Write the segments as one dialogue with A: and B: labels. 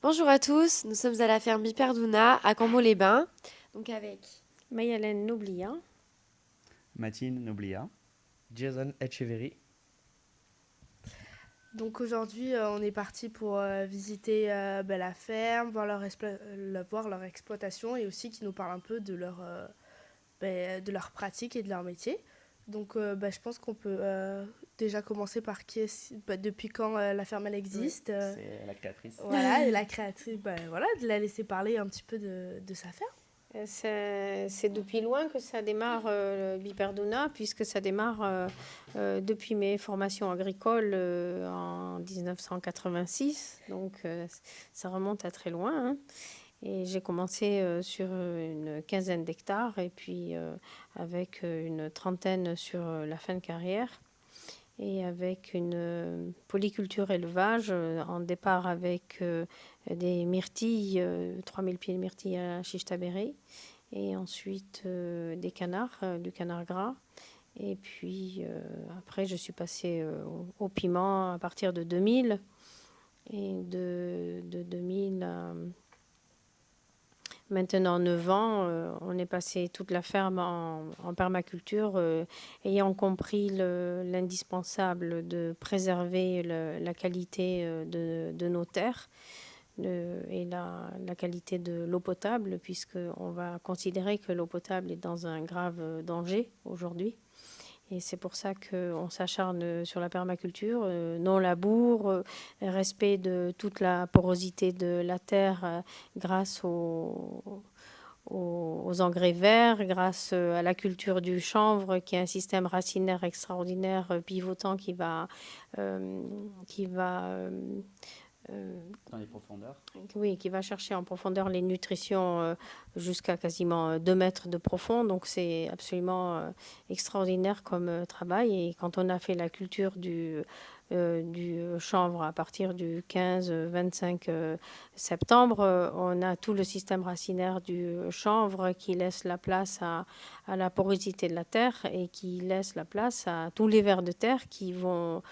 A: Bonjour à tous, nous sommes à la ferme Biperduna à Cambo-les-Bains, donc avec
B: Mayalène Noblia.
C: Mathilde Noblia.
D: Jason Etcheverry.
E: Donc aujourd'hui, on est parti pour visiter la ferme, voir leur exploitation et aussi qu'ils nous parlent un peu de leur pratique et de leur métier. Donc je pense qu'on peut déjà commencer par depuis quand la ferme elle
C: Oui,
E: existe.
C: c'est la créatrice.
E: Voilà, et la créatrice, voilà, de la laisser parler un petit peu de sa ferme.
B: C'est depuis loin que ça démarre le Biperduna, puisque ça démarre depuis mes formations agricoles en 1986. Donc ça remonte à très loin, hein. Et j'ai commencé sur une quinzaine d'hectares et puis avec une trentaine sur la fin de carrière. Et avec une polyculture élevage, en départ avec des myrtilles, 3000 pieds de myrtilles à Chichtabéré, et ensuite des canards, du canard gras. Et puis après, je suis passée au piment à partir de 2000. Et de 2000 à maintenant 9 ans, on est passé toute la ferme en permaculture, ayant compris l'indispensable de préserver la qualité de nos terres et la qualité de l'eau potable, puisqu'on va considérer que l'eau potable est dans un grave danger aujourd'hui. Et c'est pour ça qu'on s'acharne sur la permaculture, non-labour, respect de toute la porosité de la terre grâce aux engrais verts, grâce à la culture du chanvre, qui est un système racinaire extraordinaire, pivotant, qui va
C: Dans les profondeurs.
B: oui, qui va chercher en profondeur les nutritions jusqu'à quasiment 2 mètres de profond. Donc c'est absolument extraordinaire comme travail. Et quand on a fait la culture du chanvre à partir du 15-25 septembre, on a tout le système racinaire du chanvre qui laisse la place à la porosité de la terre et qui laisse la place à tous les vers de terre qui vont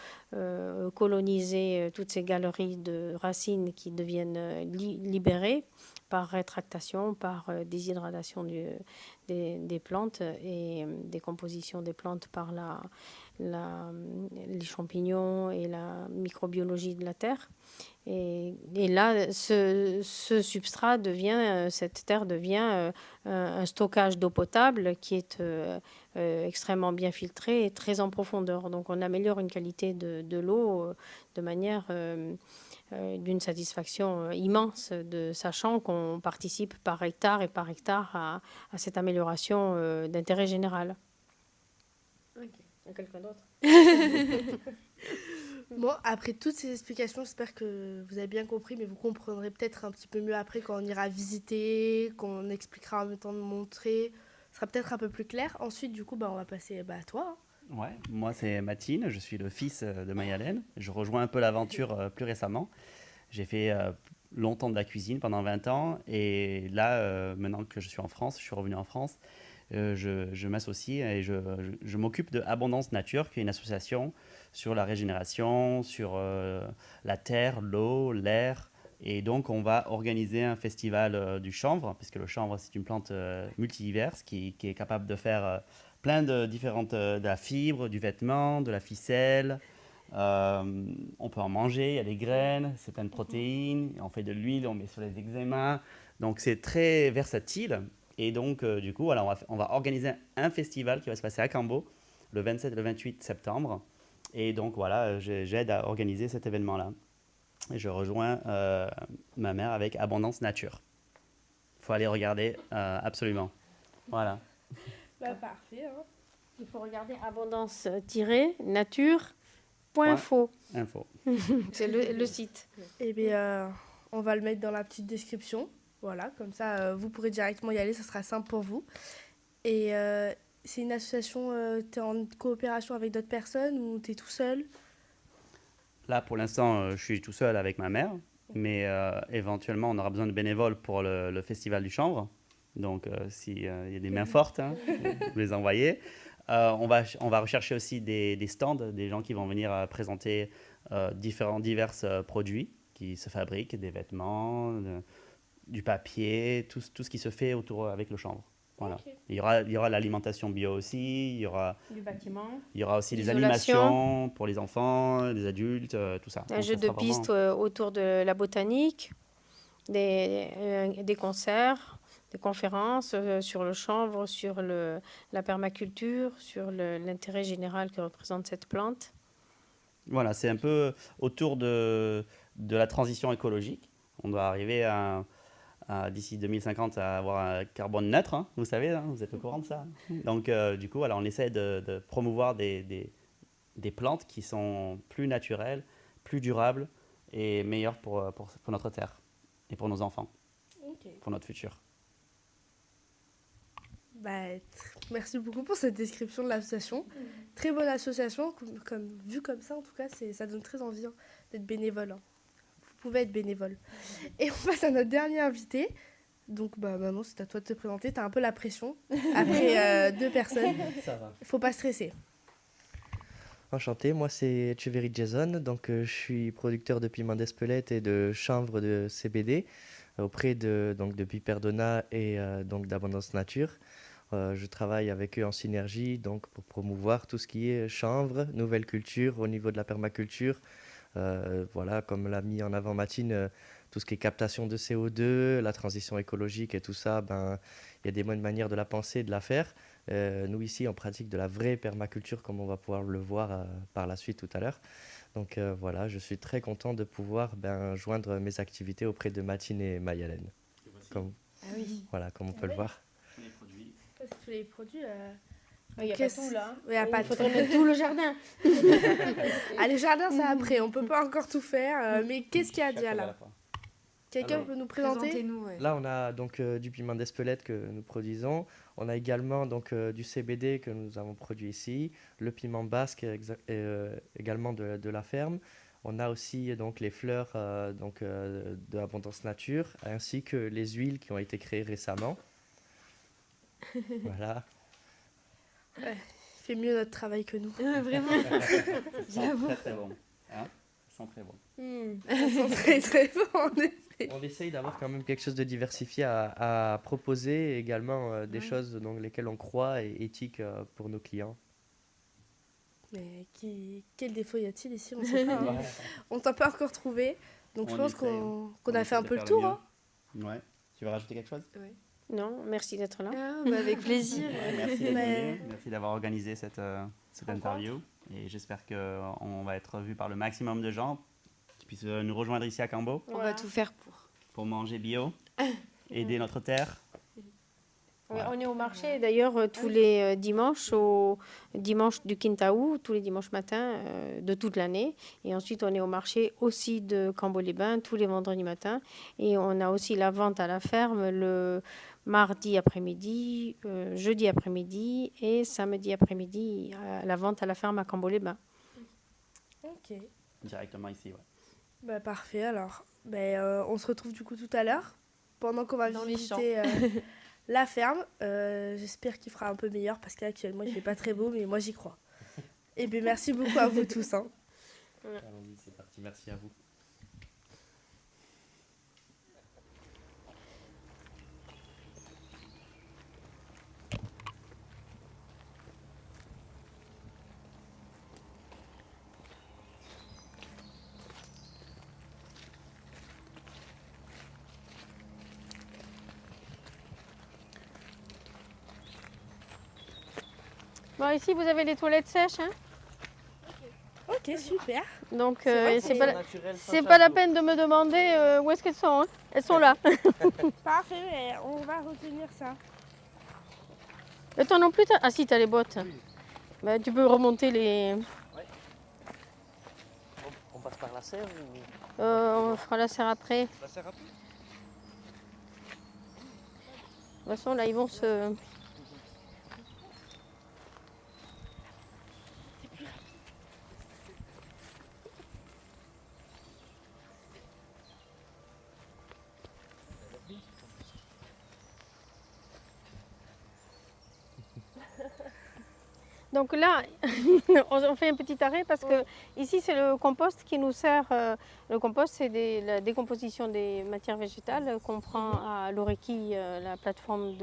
B: coloniser toutes ces galeries de racines qui deviennent libérées par rétractation, par déshydratation des plantes et décomposition des plantes par les champignons et la microbiologie de la terre. Et là, ce substrat devient, cette terre devient un stockage d'eau potable qui est extrêmement bien filtré et très en profondeur. Donc on améliore une qualité de l'eau de manière d'une satisfaction immense, sachant qu'on participe par hectare et par hectare à cette amélioration d'intérêt général.
E: Ok.
B: Il y a quelqu'un d'autre?
E: Bon, après toutes ces explications, j'espère que vous avez bien compris, mais vous comprendrez peut-être un petit peu mieux après quand on ira visiter, qu'on expliquera en même temps de montrer. Ce sera peut-être un peu plus clair. Ensuite, du coup, on va passer à toi, hein.
C: Ouais, moi c'est Mathilde, je suis le fils de Mayalène. Je rejoins un peu l'aventure plus récemment. J'ai fait longtemps de la cuisine pendant 20 ans et là, maintenant que je suis en France, je suis revenu en France, je m'associe et je m'occupe de Abondance Nature, qui est une association sur la régénération, sur la terre, l'eau, l'air. Et donc, on va organiser un festival du chanvre, puisque le chanvre, c'est une plante multidiverse qui est capable de faire plein de différentes, de la fibre, du vêtement, de la ficelle. On peut en manger, il y a des graines, c'est plein de protéines, on fait de l'huile, on met sur les eczémas. Donc, c'est très versatile. Et donc, du coup, voilà, on va organiser un festival qui va se passer à Cambo le 27 et le 28 septembre. Et donc, voilà, j'aide à organiser cet événement-là. Et je rejoins ma mère avec Abondance Nature. Il faut aller regarder absolument. Voilà.
E: Parfait, hein.
B: Il faut regarder abondance-nature.info.
C: Info.
B: C'est le site.
E: Eh bien, on va le mettre dans la petite description. Voilà, comme ça, vous pourrez directement y aller, ça sera simple pour vous. Et c'est une association, tu es en coopération avec d'autres personnes ou tu es tout seul?
C: Là, pour l'instant, je suis tout seul avec ma mère. Mais éventuellement, on aura besoin de bénévoles pour le festival du chanvre. Donc, s'il y a des mains fortes, hein, vous les envoyez. On va rechercher aussi des stands, des gens qui vont venir présenter divers produits qui se fabrique, des vêtements, du papier, tout ce qui se fait autour avec le chanvre. Voilà.
E: Ok.
C: Il y aura l'alimentation bio aussi,
B: Du bâtiment.
C: il y aura aussi des
B: L'isolation.
C: animations pour les enfants, les adultes, tout ça.
B: Un
C: Donc,
B: jeu
C: ça
B: de
C: sera vraiment-
B: piste autour de la botanique, des concerts, des conférences sur le chanvre, sur la permaculture, sur l'intérêt général que représente cette plante.
C: Voilà, c'est un peu autour de la transition écologique. On doit arriver d'ici 2050 à avoir un carbone neutre, hein, vous savez, hein, vous êtes au courant de ça. Donc, du coup, voilà, on essaie de promouvoir des plantes qui sont plus naturelles, plus durables et meilleures pour notre terre et pour nos enfants,
E: Ok.
C: pour notre futur.
E: Bah, merci beaucoup pour cette description de l'association. Très bonne association, vu comme ça, en tout cas, ça donne très envie hein, d'être bénévole. Hein. Vous pouvez être bénévole. Et on passe à notre dernier invité. Donc, bah, Manon, c'est à toi de te présenter. Tu as un peu la pression après 2 personnes.
D: Ça va.
E: Il faut pas stresser.
D: Enchanté, moi c'est Echeverry Jason, donc je suis producteur de piment d'Espelette et de chanvre de CBD auprès de Piperdona et donc d'Abondance Nature. Je travaille avec eux en synergie donc pour promouvoir tout ce qui est chanvre, nouvelle culture au niveau de la permaculture. Voilà, comme l'a mis en avant Matine, tout ce qui est captation de CO2, la transition écologique et tout ça, ben, il y a des bonnes manières de la penser et de la faire. Nous ici, on pratique de la vraie permaculture comme on va pouvoir le voir par la suite tout à l'heure. Donc voilà, je suis très content de pouvoir joindre mes activités auprès de Matine et Mayalène. Comme,
A: Ah oui.
D: voilà, comme on peut le voir.
E: Tous les produits.
B: Il n'y a pas tout là.
E: Il y a pas
B: Il faudrait
E: tout.
B: mettre tout le jardin.
E: Ah, les jardins, c'est après. On peut pas encore tout faire. Mais qu'est-ce qu'il y a déjà là? Quelqu'un
C: Alors,
E: peut nous présenter?
A: Présentez-nous. Ouais.
D: Là, on a donc du piment d'Espelette que nous produisons. On a également donc du CBD que nous avons produit ici, le piment basque également de la ferme. On a aussi donc les fleurs de Abondance Nature, ainsi que les huiles qui ont été créées récemment. Voilà.
E: Il fait mieux notre travail que nous.
A: Vraiment. J'avoue.
C: Très très bon. Hein, ils sont très bons.
E: Ils sont très très bons en effet.
D: On essaye d'avoir quand même quelque chose de diversifié à proposer, et également des choses dans lesquelles on croit et éthiques pour nos clients.
E: Mais quel défaut y a-t-il ici? On ne sait pas. Hein. On t'a pas encore trouvé. Donc je pense qu'on a fait un peu le tour. Hein.
C: Ouais. Tu veux rajouter quelque chose?
B: Non, merci d'être là.
A: Ah, bah, avec plaisir.
C: Merci d'être
E: Mais-
C: venu. Merci d'avoir organisé cette interview. Et j'espère qu'on va être vu par le maximum de gens qui puissent nous rejoindre ici à Cambo
A: On va tout faire pour.
C: manger bio, aider notre terre.
B: Ouais, on est au marché d'ailleurs tous les dimanches, au dimanche du Quintaou, tous les dimanches matins de toute l'année. Et ensuite, on est au marché aussi de Cambo-les-Bains tous les vendredis matins. Et on a aussi la vente à la ferme le mardi après-midi, jeudi après-midi et samedi après-midi, la vente à la ferme à Cambo-les-Bains.
E: Ok.
C: Directement ici, ouais.
E: Bah, parfait alors. On se retrouve du coup tout à l'heure pendant qu'on va
A: Dans les
E: visiter la ferme. J'espère qu'il fera un peu meilleur parce qu'actuellement il fait pas très beau, mais moi j'y crois. Et bien merci beaucoup à vous tous. Hein.
D: Allons-y, c'est parti. Merci à vous.
B: Bon, ici, vous avez les toilettes sèches. Hein,
E: Ok, super.
B: donc,
E: vrai,
B: c'est pas la peine de me demander où est-ce qu'elles sont. Hein. Elles sont là.
E: Parfait, mais on va retenir ça.
B: Et toi non plus, ah si, t'as les bottes. Bah, tu peux remonter les...
D: On passe par la serre ou
B: on fera la serre après. De
D: la serre rapide?
B: toute façon, là, ils vont se... Donc là, on fait un petit arrêt parce que ici c'est le compost qui nous sert. Le compost, c'est la décomposition des matières végétales qu'on prend à l'Oreki, la plateforme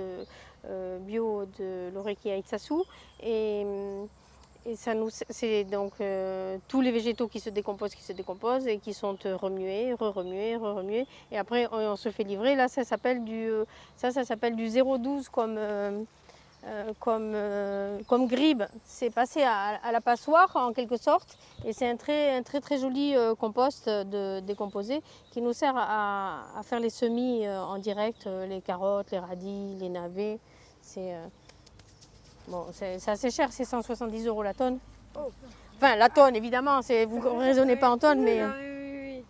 B: bio de l'Oreki à Ixassou. Et ça nous, c'est donc tous les végétaux qui se décomposent et qui sont remués, re-remués, re-remués. Et après, on se fait livrer. Là, ça s'appelle ça s'appelle du 0,12 comme gribe. C'est passé à la passoire en quelque sorte. Et c'est un très joli compost décomposé qui nous sert à faire les semis en direct, les carottes, les radis, les navets. Bon, c'est assez cher, c'est 170 € la tonne.
E: Oh.
B: Enfin, la tonne, évidemment, vous ne raisonnez pas en tonnes, mais...
A: Oui.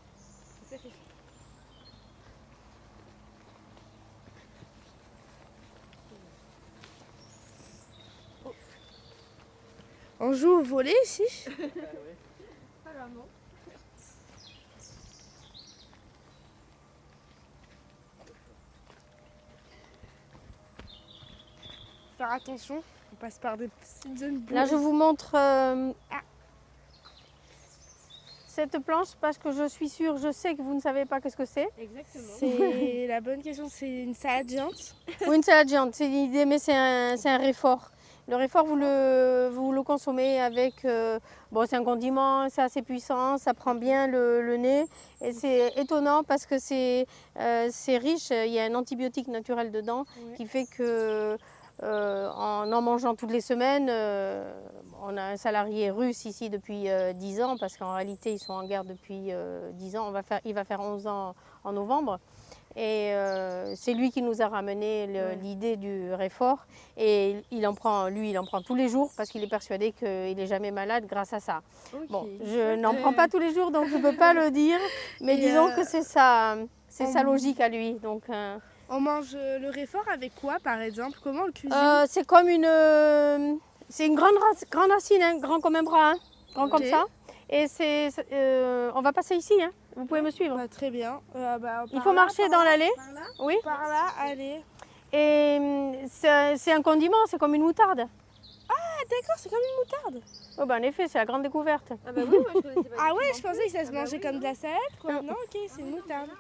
E: On joue au volley ici? Faire attention, on passe par des petites zones boueuses.
B: Là, je vous montre cette planche parce que je suis sûre, je sais que vous ne savez pas qu'est-ce que c'est.
A: Exactement.
E: C'est la bonne question, c'est une salade géante.
B: Oui, une salade géante, c'est l'idée, mais c'est un réfort. Le réfort, vous le consommez avec... bon, c'est un condiment, c'est assez puissant, ça prend bien le nez. Et c'est étonnant parce que c'est riche, il y a un antibiotique naturel dedans qui fait que... en mangeant toutes les semaines, on a un salarié russe ici depuis 10 ans parce qu'en réalité ils sont en guerre depuis 10 ans. Il va faire 11 ans en novembre. Et c'est lui qui nous a ramené l'idée du réfort. Et il en prend tous les jours parce qu'il est persuadé qu'il n'est jamais malade grâce à ça.
A: Okay.
B: Bon, je n'en prends pas tous les jours donc je ne peux pas le dire. Mais disons que c'est sa logique à lui. Donc,
E: on mange le réfort avec quoi par exemple? Comment on le cuisine?
B: c'est comme c'est une grande racine, hein, grand comme un bras, hein, grand comme ça. Et on va passer ici, hein. Vous pouvez me suivre.
E: Bah, très bien.
B: Il faut marcher dans l'allée. Oui.
E: Par là, allez.
B: Et c'est un condiment, c'est comme une moutarde.
E: Ah d'accord, c'est comme une moutarde.
B: Oh, bah, en effet, c'est la grande découverte.
A: Ah bah oui, moi je connaissais pas.
E: Ah ouais, je pensais que ça se mangeait comme de la salade quoi. Non, ok, c'est une moutarde.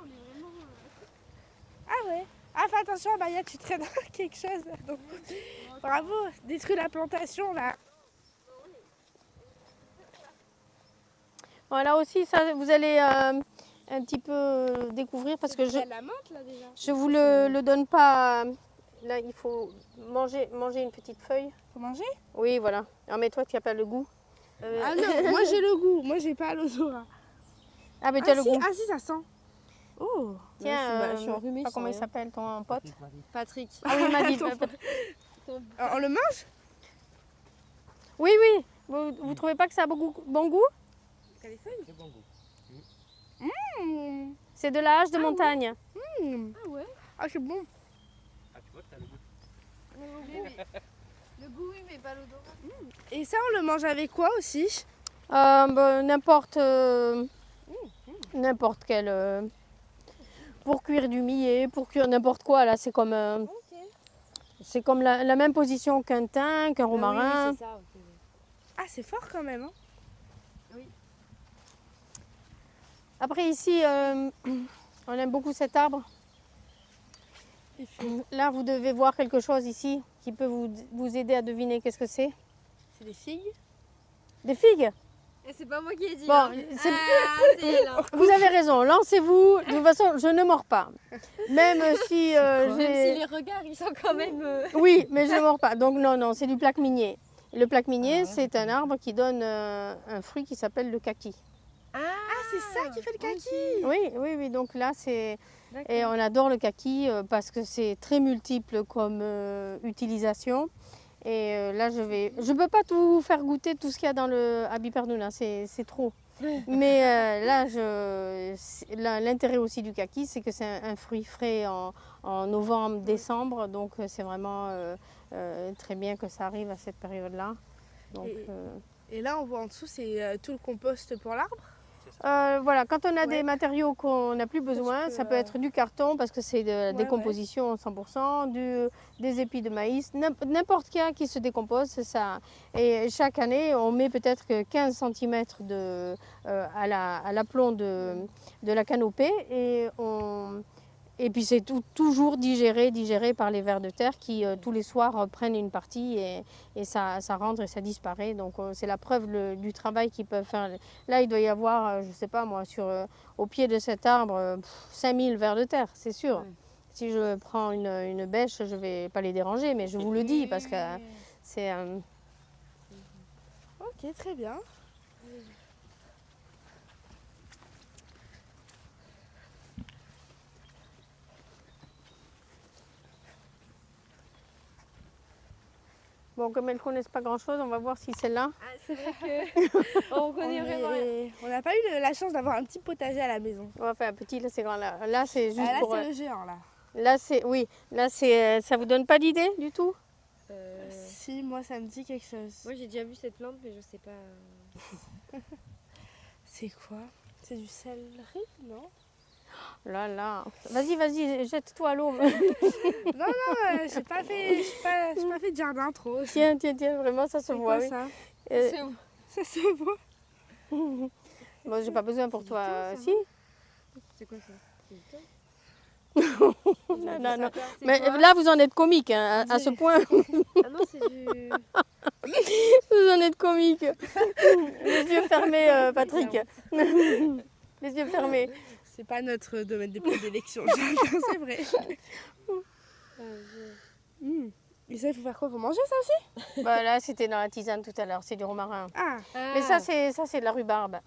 E: Ah ouais. Ah fais attention, Maya, tu traînes dans quelque chose là. Donc, bravo, détruis la plantation là.
B: Voilà aussi, ça, vous allez un petit peu découvrir parce que
E: Il y a de la menthe là déjà.
B: je vous le donne pas. Là, il faut manger une petite feuille.
E: Faut manger?
B: Oui, voilà. Non, mais toi, tu n'as pas le goût.
E: Ah non, moi j'ai le goût, moi j'ai pas l'odorat.
B: Ah, mais tu as le goût.
E: Ah si, ça sent. Oh.
B: Tiens,
A: je suis enrhumée,
B: pas
A: je
B: comment il
A: sens rien.
B: s'appelle ton pote.
A: Patrick.
B: Ah oui, il m'a dit.
E: On le mange?
B: Oui. Vous trouvez pas que ça a bon goût?
E: Les feuilles.
C: Très bon goût.
B: C'est de la hache de montagne.
A: Ah ouais.
E: Ah c'est bon.
C: Ah, tu vois que t'as le goût.
A: Le goût oui, mais pas l'odorat.
E: Et ça on le mange avec quoi aussi?
B: N'importe quel. Pour cuire du millet, pour cuire n'importe quoi. Là, c'est comme la même position qu'un thym, qu'un romarin.
A: Oui, c'est ça.
E: Ah c'est fort quand même. Hein.
B: Après ici, on aime beaucoup cet arbre. Là, vous devez voir quelque chose ici qui peut vous aider à deviner qu'est-ce que c'est.
E: C'est des figues?
B: Des figues.
A: Et c'est pas moi qui ai dit.
B: Bon,
A: hein.
B: c'est-
A: c'est elle. Hein.
B: Vous avez raison, lancez-vous. De toute façon, je ne mords pas. Même si
A: Même
B: j'ai...
A: si les regards ils sont quand même.
B: Oui, mais je ne mords pas. Donc non, c'est du plaque minier. Le plaque minier, c'est un arbre qui donne un fruit qui s'appelle le kaki.
E: Ah c'est ça qui fait le kaki.
B: Oui. Donc là, c'est...
A: D'accord.
B: Et on adore le kaki parce que c'est très multiple comme utilisation. Et là, je peux pas tout faire goûter tout ce qu'il y a dans le à Biperduna, c'est trop. Mais là, l'intérêt aussi du kaki, c'est que c'est un fruit frais en novembre, décembre. Donc c'est vraiment très bien que ça arrive à cette période-là. Donc,
E: Et là on voit en dessous, c'est tout le compost pour l'arbre.
C: C'est
B: Voilà, quand on a
E: Ouais.
B: des matériaux qu'on n'a plus besoin,
E: peux,
B: ça peut être du carton parce que c'est de la
E: ouais.
B: décomposition 100%, des épis de maïs, n'importe quoi qui se décompose, c'est ça. Et chaque année, on met peut-être que 15 cm à l'aplomb de la canopée et puis c'est toujours digéré par les vers de terre qui tous les soirs prennent une partie et ça rentre et ça disparaît. Donc c'est la preuve du travail qu'ils peuvent faire. Là, il doit y avoir, je ne sais pas moi, au pied de cet arbre, 5000 vers de terre, c'est sûr.
A: Ouais.
B: Si je prends une bêche, je ne vais pas les déranger, mais je vous le dis parce que c'est...
E: Ok, très bien.
B: Bon, comme elles ne connaissent pas grand-chose, on va voir si celle-là...
A: Ah, c'est vrai que on connaît vraiment.
E: On n'a pas eu la chance d'avoir un petit potager à la maison.
B: On va faire un petit, là c'est grand. Là c'est juste
E: Là,
B: pour...
E: c'est le géant, là.
B: Là c'est... Oui, là c'est... Ça vous donne pas d'idée du tout?
E: Si, moi, ça me dit quelque chose.
A: Moi, j'ai déjà vu cette plante, mais je sais pas.
E: C'est quoi? C'est du céleri, non?
B: Là. Vas-y, jette-toi à l'eau.
E: Non, j'ai pas fait de jardin trop.
B: tiens, vraiment, ça se
E: C'est
B: voit.
E: quoi
B: Oui.
E: ça?
B: Euh,
E: Ça se voit.
B: bon, j'ai pas besoin pour toi. Si?
A: C'est quoi ça? C'est du thym?
B: Non.
A: C'est
B: Mais
A: quoi?
B: là, vous en êtes comique, hein, à ce point.
A: Ah non, c'est du.
B: Vous en êtes comique. Les yeux fermés, Patrick. Les yeux fermés.
E: C'est pas notre domaine de prédilection, c'est vrai. Et ça, il faut faire quoi? Faut manger ça aussi?
B: Bah, là, c'était dans la tisane tout à l'heure. C'est du romarin.
E: Ah,
B: Mais ça, c'est de la rhubarbe.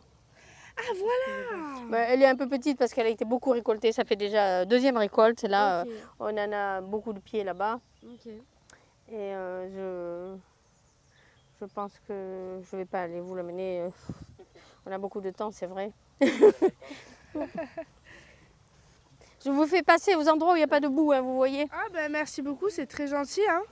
E: voilà.
B: Bah, elle est un peu petite parce qu'elle a été beaucoup récoltée. Ça fait déjà deuxième récolte. Là,
A: Ok.
B: on en a beaucoup de pieds là-bas.
A: Ok.
B: Et je pense que je vais pas aller vous l'amener. On a beaucoup de temps, c'est vrai. Je vous fais passer aux endroits où il n'y a pas de boue, hein, vous voyez.
E: Ah ben merci beaucoup, c'est très gentil, hein.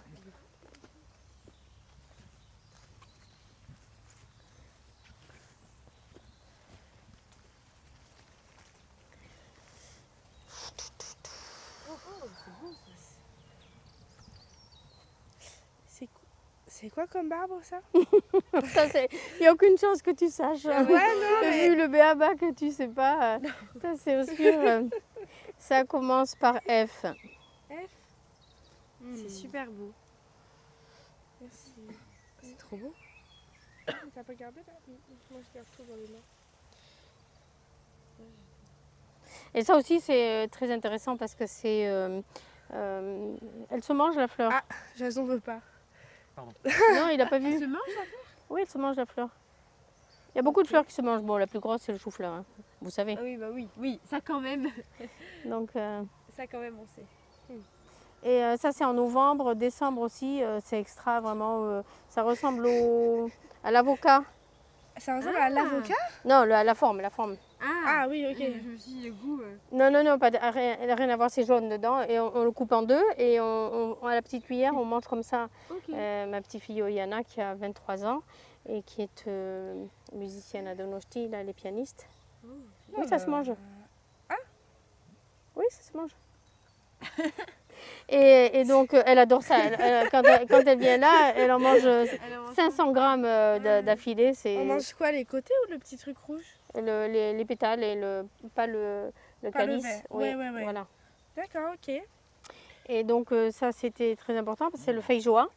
E: C'est quoi comme arbre ça?
B: Ça, il n'y a aucune chance que tu saches.
E: Ouais, non, mais...
B: Vu le béaba que tu sais pas, ça c'est sûr. Ça commence par F.
A: C'est super beau.
E: Merci. C'est trop beau. T'as pas gardé là? Moi je garde tout dans les mains.
B: Et ça aussi c'est très intéressant parce que c'est... elle se mange la fleur.
E: Ah, Jason veut pas.
B: Non, il n'a pas vu.
A: Elle se mange?
B: Oui, elle se mange la fleur. Il y a beaucoup de fleurs qui se mangent. Bon, la plus grosse c'est le chou-fleur, hein, vous savez.
A: Ah oui, bah oui, ça quand même.
B: Donc,
A: Ça quand même, on sait.
B: et ça c'est en novembre, décembre aussi. C'est extra vraiment. Ça ressemble à l'avocat.
E: Ça ressemble à l'avocat?
B: Non, la forme.
E: Ah oui, ok.
A: Je me suis dit, le goût.
B: Non, rien à voir, c'est jaune dedans. Et on le coupe en deux et à la petite cuillère, on mange comme ça.
A: Ok.
B: Ma petite fille Oyana qui a 23 ans et qui est musicienne à Donosti, là, elle est pianiste. Oui, ça se mange. Oui, ça se mange. Et donc, elle adore ça. Quand elle vient là, elle en mange 500 grammes d'affilée.
E: On mange quoi, les côtés ou le petit truc rouge?
B: Les pétales et pas le
E: Pas le
B: calice.
E: vert.
B: Oui,
E: Ouais.
B: Voilà.
E: D'accord, ok.
B: Et donc ça c'était très important parce que c'est le feijoa.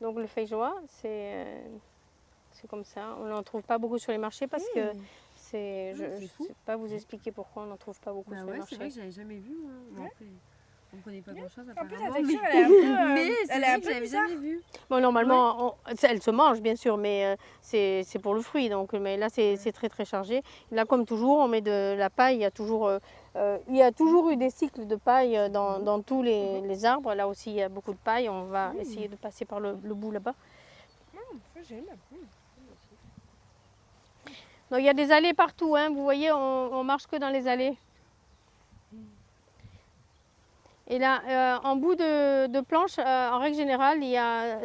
B: Donc le feijoa c'est comme ça. On n'en trouve pas beaucoup sur les marchés parce que je ne
A: fou.
B: sais pas vous expliquer pourquoi on n'en trouve pas beaucoup
A: Bah
B: sur
A: ouais,
B: les
A: c'est
B: marchés.
A: vrai que j'avais jamais vu. Moi. Bon, après, on ne connaît pas grand chose
E: En plus, la
A: apparemment.
E: texture, elle est un peu,
A: Mais c'est
E: elle est
A: vrai
E: un
A: que
E: peu
A: j'avais
E: bizarre.
A: jamais vu.
B: Bon, normalement elle se mange bien sûr mais c'est pour le fruit. Donc, mais là c'est très très chargé. Là comme toujours on met de la paille. Il y a toujours eu des cycles de paille dans tous les arbres. Là aussi il y a beaucoup de paille. On va essayer de passer par le bout là-bas.
E: J'aime.
B: Donc il y a des allées partout, hein. Vous voyez, on marche que dans les allées. Et là, en bout de planche, en règle générale,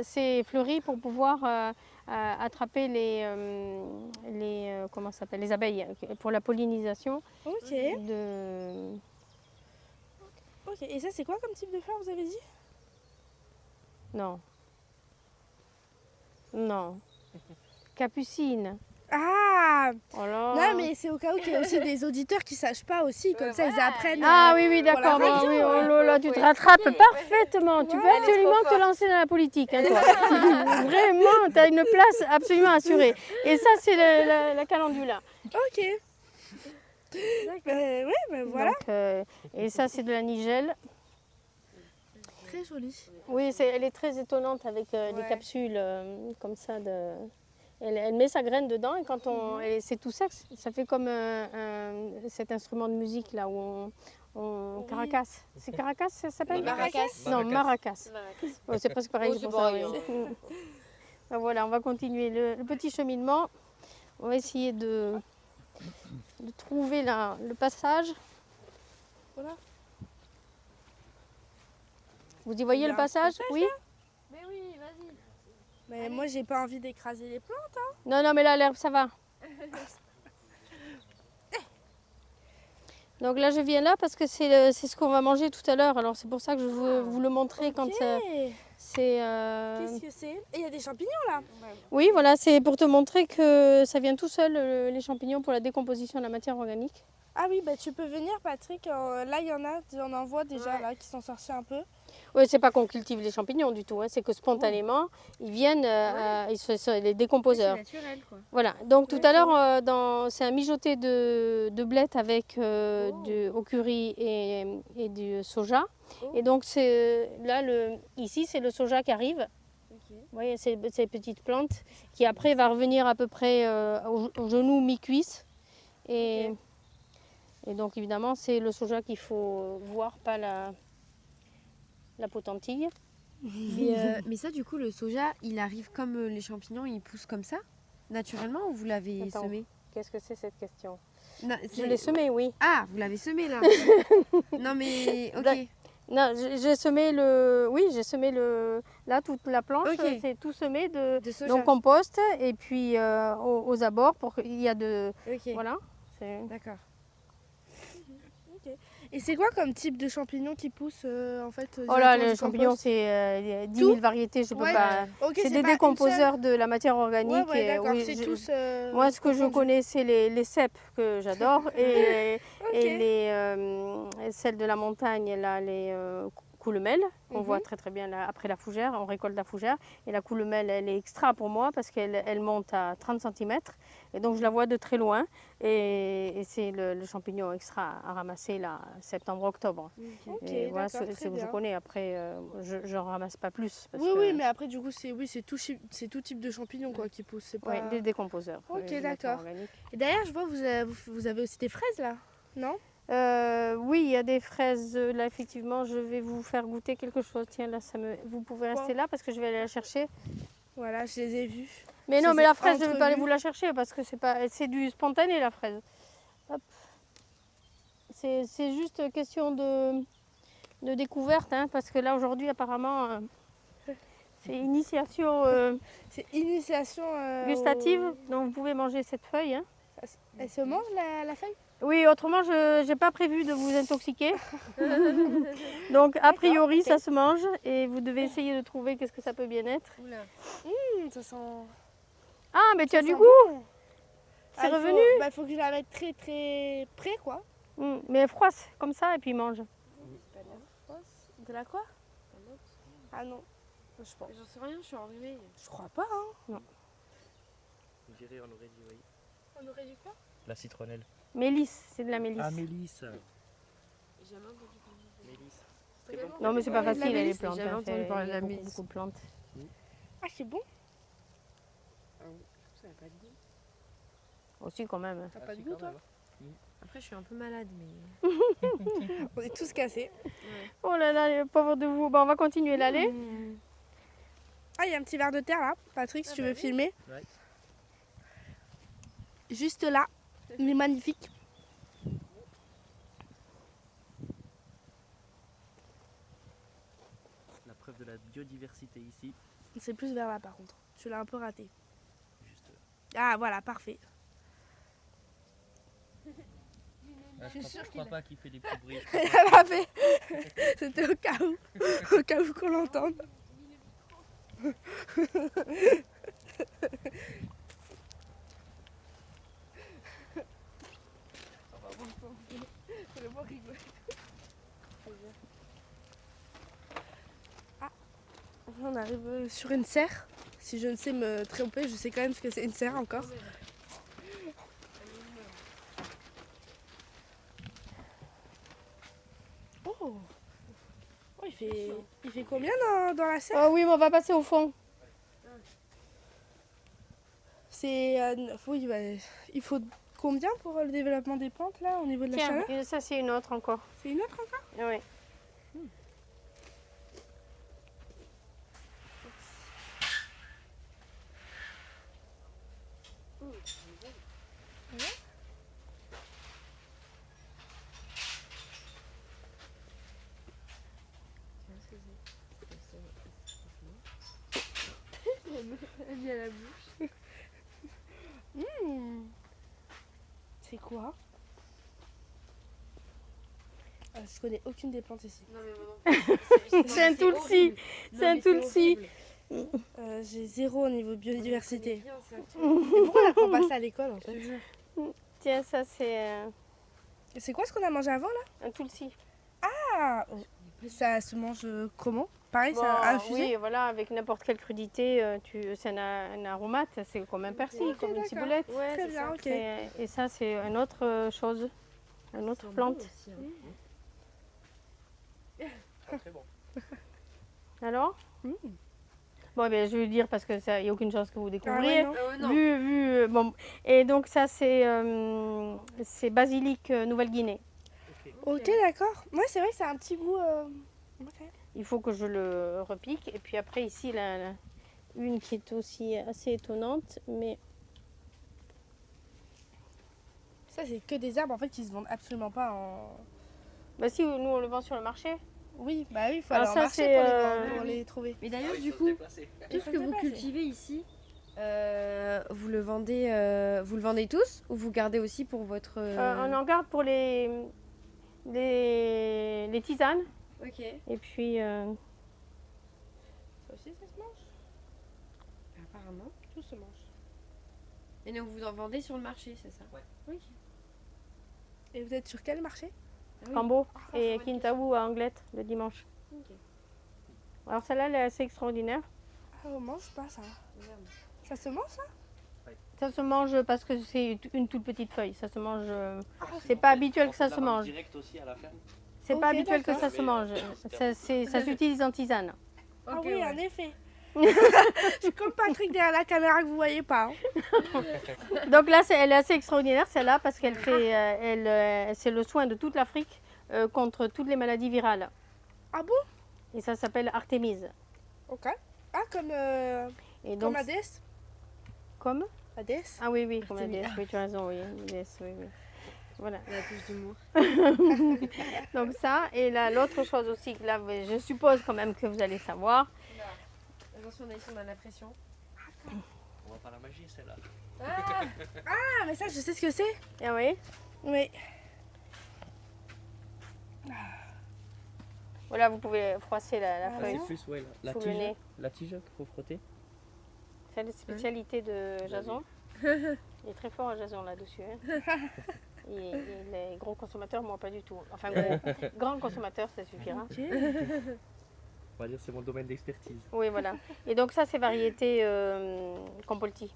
B: c'est fleuri pour pouvoir attraper comment ça s'appelle, les abeilles pour la pollinisation.
E: Ok. Ok. Et ça, c'est quoi comme type de fleur, vous avez dit?
B: Non. Non. Capucine.
E: Ah!
B: Oh là.
E: Non, mais c'est au cas où qu'il y a aussi des auditeurs qui sachent pas aussi, comme ça ils apprennent.
B: Ah oui, oui,
E: pour la
B: d'accord. Bon,
E: radio,
B: oui,
E: ouais.
B: oh là là, tu te rattrapes parfaitement. Tu peux
E: Ouais,
B: absolument te lancer dans la politique, hein, toi. Vraiment, tu as une place absolument assurée. Et ça, c'est la calendula.
E: Ok. Ouais, voilà.
B: Donc, et ça, c'est de la nigelle.
E: Très joli.
B: Oui, elle est très étonnante avec les
E: Ouais.
B: capsules comme ça. Elle met sa graine dedans et quand et c'est tout ça, ça fait comme cet instrument de musique là où on
E: Oui.
B: caracas. C'est caracas, ça s'appelle?
A: Maracas.
B: Non, maracas.
A: Maracas.
B: Ouais, c'est presque pareil,
A: Oh,
B: c'est
A: c'est
B: pour ça.
A: pareil,
B: Oui.
A: hein.
B: Ben voilà, on va continuer le petit cheminement. On va essayer de trouver le passage.
E: Voilà.
B: Vous y voyez
E: Il y a
B: le
E: un
B: passage?
E: passage,
B: Oui.
A: Mais oui, vas-y.
E: Mais moi, j'ai pas envie d'écraser les plantes.
B: Non, non, mais là, l'herbe, ça va. Donc là, je viens là parce que c'est ce qu'on va manger tout à l'heure. Alors c'est pour ça que je veux vous le montrer quand
E: Ok.
B: c'est...
E: Qu'est-ce que c'est? Et il y a des champignons là.
B: Oui, voilà, c'est pour te montrer que ça vient tout seul, les champignons, pour la décomposition de la matière organique.
E: Ah oui, bah tu peux venir, Patrick. Là, il y en a, on en voit déjà là qui sont sortis un peu.
B: Oui, c'est pas qu'on cultive les champignons du tout, hein, c'est que spontanément, ils viennent, ils sont les décomposeurs.
A: naturel, quoi.
B: Voilà, donc tout à l'heure, c'est un mijoté de blettes avec au curry et du soja. Et donc là, ici, c'est le soja qui arrive. Vous voyez, ces petites plantes qui après va revenir à peu près au genou, mi-cuisse. Et donc évidemment, c'est le soja qu'il faut voir, pas la potentille.
A: Mais ça, du coup, le soja, il arrive comme les champignons, il pousse comme ça, naturellement, ou vous l'avez
B: Attends.
A: semé?
B: Qu'est-ce que c'est cette question?
A: Non,
B: Je l'ai semé, oui.
A: Ah, vous l'avez semé là. Non, mais ok.
B: Non, j'ai semé là, toute la planche,
A: Ok.
B: c'est tout semé de
A: De
B: donc compost et puis aux abords pour qu'il y a de
A: Ok.
B: voilà. c'est-
A: D'accord.
E: Et c'est quoi comme type de champignons qui poussent en fait
B: Oh là,
E: directement
B: les
E: du
B: champignons,
E: compost?
B: c'est 10 000 variétés, je peux
E: Ouais.
B: pas.
E: Ok,
B: C'est des
E: pas une
B: décomposeurs de la matière
E: seule.
B: organique.
E: Ouais,
B: et
E: d'accord,
B: oui,
E: c'est
B: je-
E: tous.
B: Moi, ce que je
E: confondus.
B: connais, c'est les cèpes que j'adore et
E: Ok.
B: celles de la montagne, là, les coulemelles, qu'on
E: Mhm.
B: voit très très bien là, après la fougère. On récolte la fougère et la coulemelle, elle est extra pour moi parce qu'elle monte à 30 cm et donc je la vois de très loin et c'est le champignon extra à ramasser là, septembre-octobre.
E: Ok,
B: Et voilà
E: d'accord,
B: ce
E: très
B: que je
E: bien.
B: connais. Après, je n'en ramasse pas plus. Parce
E: Oui,
B: que,
E: oui, mais après, du coup, c'est tout type de champignons quoi, qui poussent. C'est
B: ouais,
E: pas...
B: des décomposeurs.
E: Ok,
B: de matière
E: d'accord.
B: organique.
E: Et d'ailleurs, je vois, vous avez aussi des fraises là, non?
B: Oui, il y a des fraises. Là, effectivement, je vais vous faire goûter quelque chose. Tiens, là, vous pouvez rester là parce que je vais aller la chercher.
E: Voilà, je les ai vus.
B: Mais
E: Je
B: non,
E: les
B: mais
E: ai
B: la fraise, je ne vais pas aller
E: entrevus.
B: vous la chercher parce que c'est du spontané, la fraise. Hop. C'est juste question de découverte, hein, parce que là, aujourd'hui, apparemment, c'est initiation
E: C'est initiation
B: gustative. Donc, vous pouvez manger cette feuille. Hein.
E: Elle se mange la feuille?
B: Oui, autrement, je n'ai pas prévu de vous intoxiquer. Donc, a priori, ça se mange et vous devez essayer de trouver qu'est-ce que ça peut bien être.
E: Ça sent...
B: Ah, mais tu as
E: Ça
B: du
E: sent
B: goût. C'est
E: il faut-
B: revenu.
E: Bah, faut que je la mette très très près quoi.
B: Mais froisse comme ça et puis mange.
E: De la quoi? Ah non, je pense.
A: J'en sais rien, je suis enrhumée.
E: Je crois pas. Hein.
D: On dirait, on aurait dit oui.
E: On aurait dit quoi?
D: La citronnelle.
B: Mélisse, c'est de la mélisse.
D: Ah, mélisse.
A: J'ai jamais entendu parler.
D: Mélisse.
B: Non, mais c'est pas
A: Ouais, de la
B: facile, les
A: mélisse,
B: plantes.
A: j'ai jamais
B: hein,
A: entendu
B: c'est-
A: parler de
B: il y a
A: la
B: beaucoup,
A: mélisse.
B: beaucoup de plantes.
E: Ah c'est bon?
A: Ça n'a pas de goût.
B: Aussi, quand même.
E: T'as pas de goût toi?
A: Après, je suis un peu malade, mais.
E: On est tous cassés.
B: Oh là là, les pauvres de vous. Bon, on va continuer l'aller.
E: Ah il y a un petit verre de terre là, Patrick si tu veux filmer.
D: Ouais.
E: Juste là, il est magnifique.
D: La preuve de la biodiversité ici.
E: C'est plus vers là par contre. Tu l'as un peu raté. Ah, voilà, parfait.
D: Je crois pas qu'il fait des petits bruits.
E: Elle a fait. C'était au cas où qu'on l'entende. Ah, on arrive sur une serre. Si je ne sais me tromper, je sais quand même ce que c'est une serre encore. Oh, oh, il fait combien dans la serre?
B: Ah oui, mais on va passer au fond.
E: C'est oui, bah, il faut combien pour le développement des plantes là au niveau de la
B: Tiens,
E: chaleur?
B: et ça c'est une autre encore.
E: C'est une autre encore?
B: Oui.
E: Elle vient à la bouche. C'est quoi? Je connais aucune des plantes ici.
B: C'est un tulsi. C'est un tulsi.
E: J'ai zéro au niveau biodiversité. Et pourquoi on apprend pas ça à l'école en fait?
B: Tiens, ça c'est
E: C'est quoi ce qu'on a mangé avant là?
B: un tulsi.
E: Ah, ça se mange comment? Pareil,
B: Bon,
E: ça infusé?
B: oui, voilà, avec n'importe quelle crudité, c'est un aromate, c'est comme un persil,
E: Ok,
B: comme une
E: d'accord.
B: ciboulette.
E: Très bien, ok.
B: Et ça, c'est une autre chose, une autre plante.
D: Très bon.
B: Alors Bon, ben, je vais dire parce qu'il n'y a aucune chance que vous
E: Ah ouais,
B: découvriez.
E: non.
B: Bon. Et donc ça, c'est basilic Nouvelle-Guinée.
E: Ok, d'accord. Ouais, c'est vrai que ça a un petit goût. Ok.
B: Il faut que je le repique. Et puis après, ici, une qui est aussi assez étonnante, mais
E: Ça, c'est que des arbres en fait qui se vendent absolument pas en.
B: bah si, nous on le vend sur le marché.
E: Oui, bah oui, il faut
B: Alors
E: aller en
B: ça,
E: marché pour les,
B: c'est,
E: vendre, pour les trouver.
A: Mais d'ailleurs, du coup, tout ce que vous cultivez ici, vous le vendez tous ou vous gardez aussi pour votre...
B: On en garde pour les tisanes.
A: Ok.
B: Et puis,
E: Ça aussi, ça se mange.
A: Apparemment.
E: Tout se mange.
A: Et donc vous en vendez sur le marché, c'est ça?
D: Ouais.
A: Oui.
E: Et vous êtes sur quel marché?
A: Ah oui.
B: Cambo et Kintaou à Anglette le dimanche.
A: Ok.
B: Alors celle-là, elle est assez extraordinaire.
E: Ah, on mange pas ça.
A: Merde.
E: Ça se mange ça?
B: Ça se mange parce que c'est une toute petite feuille. Ça se mange. C'est pas habituel que ça se mange.
C: Direct aussi à la ferme.
B: C'est
E: Ok,
B: pas habituel que
E: d'accord.
B: ça se mange. Ça s'utilise en tisane.
E: Ah
A: Ok,
E: oui,
A: ouais.
E: en effet. Je suis comme Patrick derrière la caméra que vous voyez pas. Hein.
B: Donc là, elle est assez extraordinaire celle-là parce qu'elle fait, c'est le soin de toute l'Afrique contre toutes les maladies virales.
E: Ah bon?
B: Et ça s'appelle Artémise.
E: Ok. Ah, comme,
B: Et
E: comme
B: donc,
E: la déesse?
B: comme
E: La déesse?
B: Ah oui, comme la
A: Artémise.
B: déesse. Oui, tu as raison, oui, la déesse, oui, oui. Voilà.
A: La touche d'humour.
B: Donc ça, et là, l'autre chose aussi, que là, je suppose quand même que vous allez savoir.
A: Attention, on a la pression.
D: On va pas la magie, celle-là.
E: Ah, mais ça, je sais ce que c'est.
B: Ah oui.
E: Oui.
B: Voilà, vous pouvez froisser la
E: Ah,
B: feuille.
D: C'est plus ouais, la
B: Sous le
D: tige.
B: nez.
D: La tige qu'il faut frotter.
B: C'est la spécialité de Jason. Il est très fort Jason là-dessus. Hein. Il est gros consommateur, moi pas du tout. Enfin, grand consommateur, ça suffira.
E: Ok.
D: On va dire c'est mon domaine d'expertise.
B: Oui, voilà. Et donc ça, c'est variété Compolti.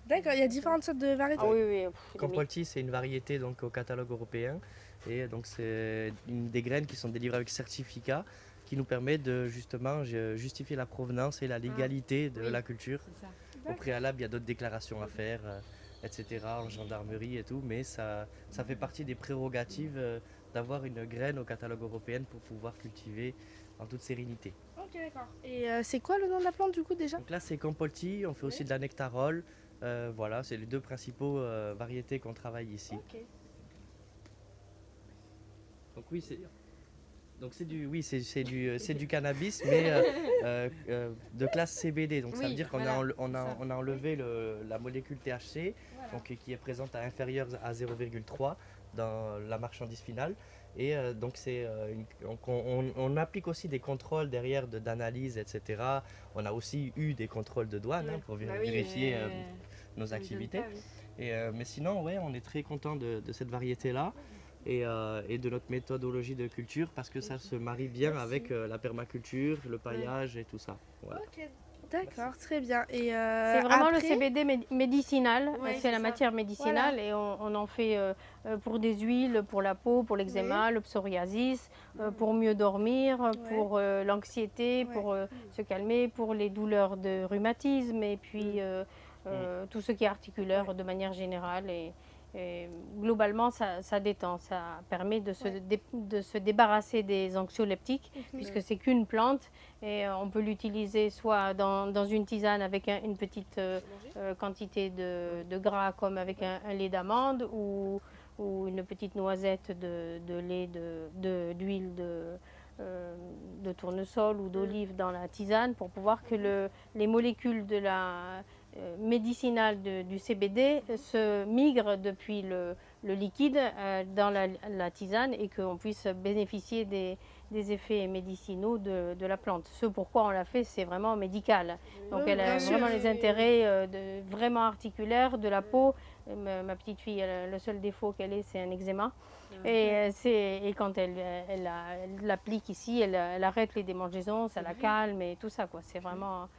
E: D'accord, il y a différentes sortes de variétés.
B: Ah oui, oui. pff,
D: Compolti, c'est une variété donc au catalogue européen et donc c'est des graines qui sont délivrées avec certificat qui nous permet de justement justifier la provenance et la légalité de
A: oui.
D: la culture.
A: C'est ça.
D: Au préalable, il y a d'autres déclarations à faire, etc., en gendarmerie et tout, mais ça fait partie des prérogatives d'avoir une graine au catalogue européen pour pouvoir cultiver en toute sérénité.
E: Ok, d'accord. Et c'est quoi le nom de la plante du coup déjà?
D: Donc là, c'est Compolti, on fait aussi de la nectarole. Voilà, c'est les deux principaux variétés qu'on travaille ici.
E: Ok.
D: Donc oui, c'est Donc oui, c'est du cannabis, mais de classe CBD. Donc ça
A: Oui,
D: veut dire qu'on
A: voilà,
D: on a enlevé la molécule THC, donc, qui est présente à inférieure à 0,3 dans la marchandise finale. Et donc on applique aussi des contrôles derrière d'analyse, etc. On a aussi eu des contrôles de douane pour vérifier nos activités. Mais sinon, ouais, on est très content de cette variété-là. Et de notre méthodologie de culture parce que ça se marie bien avec la permaculture, le paillage et tout ça. Voilà.
E: Ok, d'accord, très bien. Et
B: C'est vraiment le
E: après,
B: CBD médicinal,
E: Ouais,
B: c'est
E: c'est
B: la
E: ça.
B: matière médicinale et on en fait pour des huiles, pour la peau, pour l'eczéma, le psoriasis, pour mieux dormir, pour l'anxiété,
E: Ouais.
B: pour se calmer, pour les douleurs de rhumatisme et puis tout ce qui est articulaire de manière générale. Et globalement, ça détend, ça permet de se débarrasser des anxioleptiques, puisque c'est qu'une plante et on peut l'utiliser soit dans une tisane avec une petite quantité de gras, comme avec un lait d'amande ou une petite noisette de lait, d'huile de tournesol ou d'olive dans la tisane pour pouvoir que les molécules de la médicinale du CBD se migrent depuis le liquide dans la tisane et qu'on puisse bénéficier des effets médicinaux de la plante. Ce pourquoi on l'a fait, c'est vraiment médical. Donc elle a
E: bien
B: vraiment
E: sûr.
B: les intérêts vraiment articulaires de la peau. Ma petite fille, le seul défaut qu'elle ait, c'est un eczéma. Et quand elle l'applique ici, elle arrête les démangeaisons, ça la calme et tout ça, quoi. C'est vraiment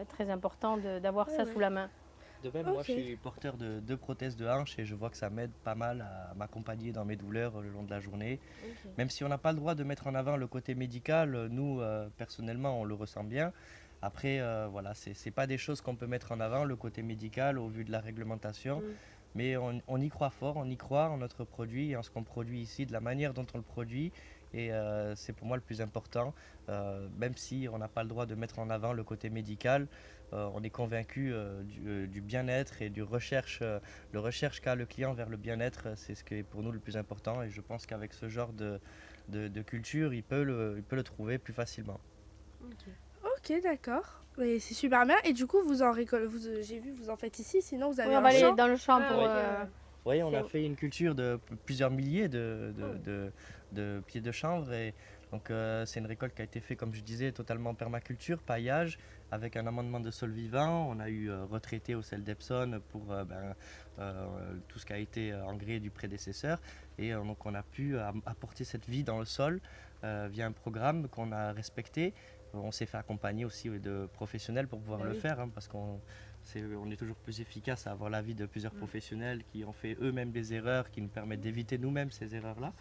B: très important d'avoir ça sous la main.
D: De même, moi je suis porteur de 2 prothèses de hanche et je vois que ça m'aide pas mal à m'accompagner dans mes douleurs le long de la journée. Même si on n'a pas le droit de mettre en avant le côté médical, nous personnellement on le ressent bien. Après, voilà, c'est pas des choses qu'on peut mettre en avant, le côté médical au vu de la réglementation. Mais on y croit fort, on y croit en notre produit et en ce qu'on produit ici, de la manière dont on le produit. Et c'est pour moi le plus important, même si on n'a pas le droit de mettre en avant le côté médical, on est convaincu du bien-être et le recherche qu'a le client vers le bien-être, c'est ce qui est pour nous le plus important. Et je pense qu'avec ce genre de culture, il peut le trouver plus facilement.
E: Ok, d'accord. Mais c'est super bien. Et du coup, vous en récoltez, j'ai vu, vous en faites ici, sinon vous avez
B: Oui, on
E: un
B: va aller
E: champ.
B: dans le champ pour...
D: Oui, on a fait une culture de plusieurs milliers de pieds de chanvre. Et donc, c'est une récolte qui a été faite, comme je disais, totalement permaculture, paillage, avec un amendement de sol vivant. On a eu retraité au sel d'Epsom pour tout ce qui a été engrais du prédécesseur. Et donc, on a pu apporter cette vie dans le sol via un programme qu'on a respecté. On s'est fait accompagner aussi de professionnels pour pouvoir le faire, parce qu'on est toujours plus efficace à avoir l'avis de plusieurs professionnels qui ont fait eux-mêmes des erreurs, qui nous permettent d'éviter nous-mêmes ces erreurs-là.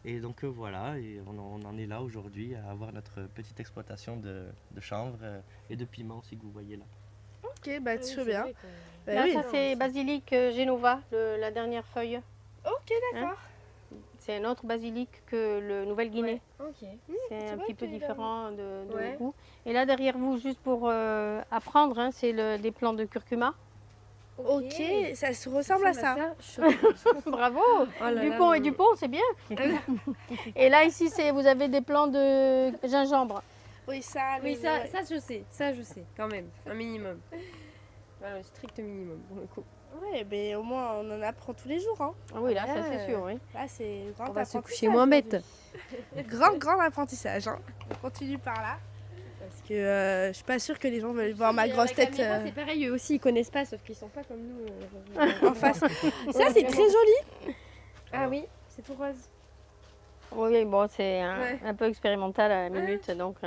D: Et donc voilà, et on en est là aujourd'hui à avoir notre petite exploitation de chanvre et de piment aussi que vous voyez là.
E: Ok, bah très bien.
B: Là, ça c'est basilic Genova, la dernière feuille.
E: Ok, d'accord.
B: C'est un autre basilic que le Nouvelle-Guinée.
A: Ok.
B: C'est un
E: vrai
B: petit peu
E: qu'il est
B: différent de
A: Ouais.
B: goût. Et là, derrière vous, juste pour apprendre, c'est des plants de curcuma.
E: Ok, ça se ressemble à ça.
B: Bravo.
A: Oh là
B: Du
A: là,
B: pont
A: mais-
B: et du pont, c'est bien. Et là, ici, vous avez des plants de gingembre.
E: Oui, ça,
A: Oui, ça je sais. Ça, je sais, quand même. Un minimum. Voilà, le strict minimum, pour le coup.
E: Ouais, mais au moins on en apprend tous les jours. Hein.
B: Ah oui, là, ça
A: Ouais.
B: c'est sûr, oui.
E: Là, c'est grand
A: On va se
E: apprentissage
A: coucher moins
E: aujourd'hui.
A: bête.
E: Grand apprentissage. Hein. On continue par là. Parce que je suis pas sûre que les gens veulent voir ma grosse tête
A: C'est pareil, eux aussi, ils connaissent pas, sauf qu'ils sont pas comme nous.
E: en face. Ça, c'est très joli.
A: Ah oui, c'est tout rose.
B: Oui, bon, c'est
A: Ouais.
B: un peu expérimental à la minute. Donc,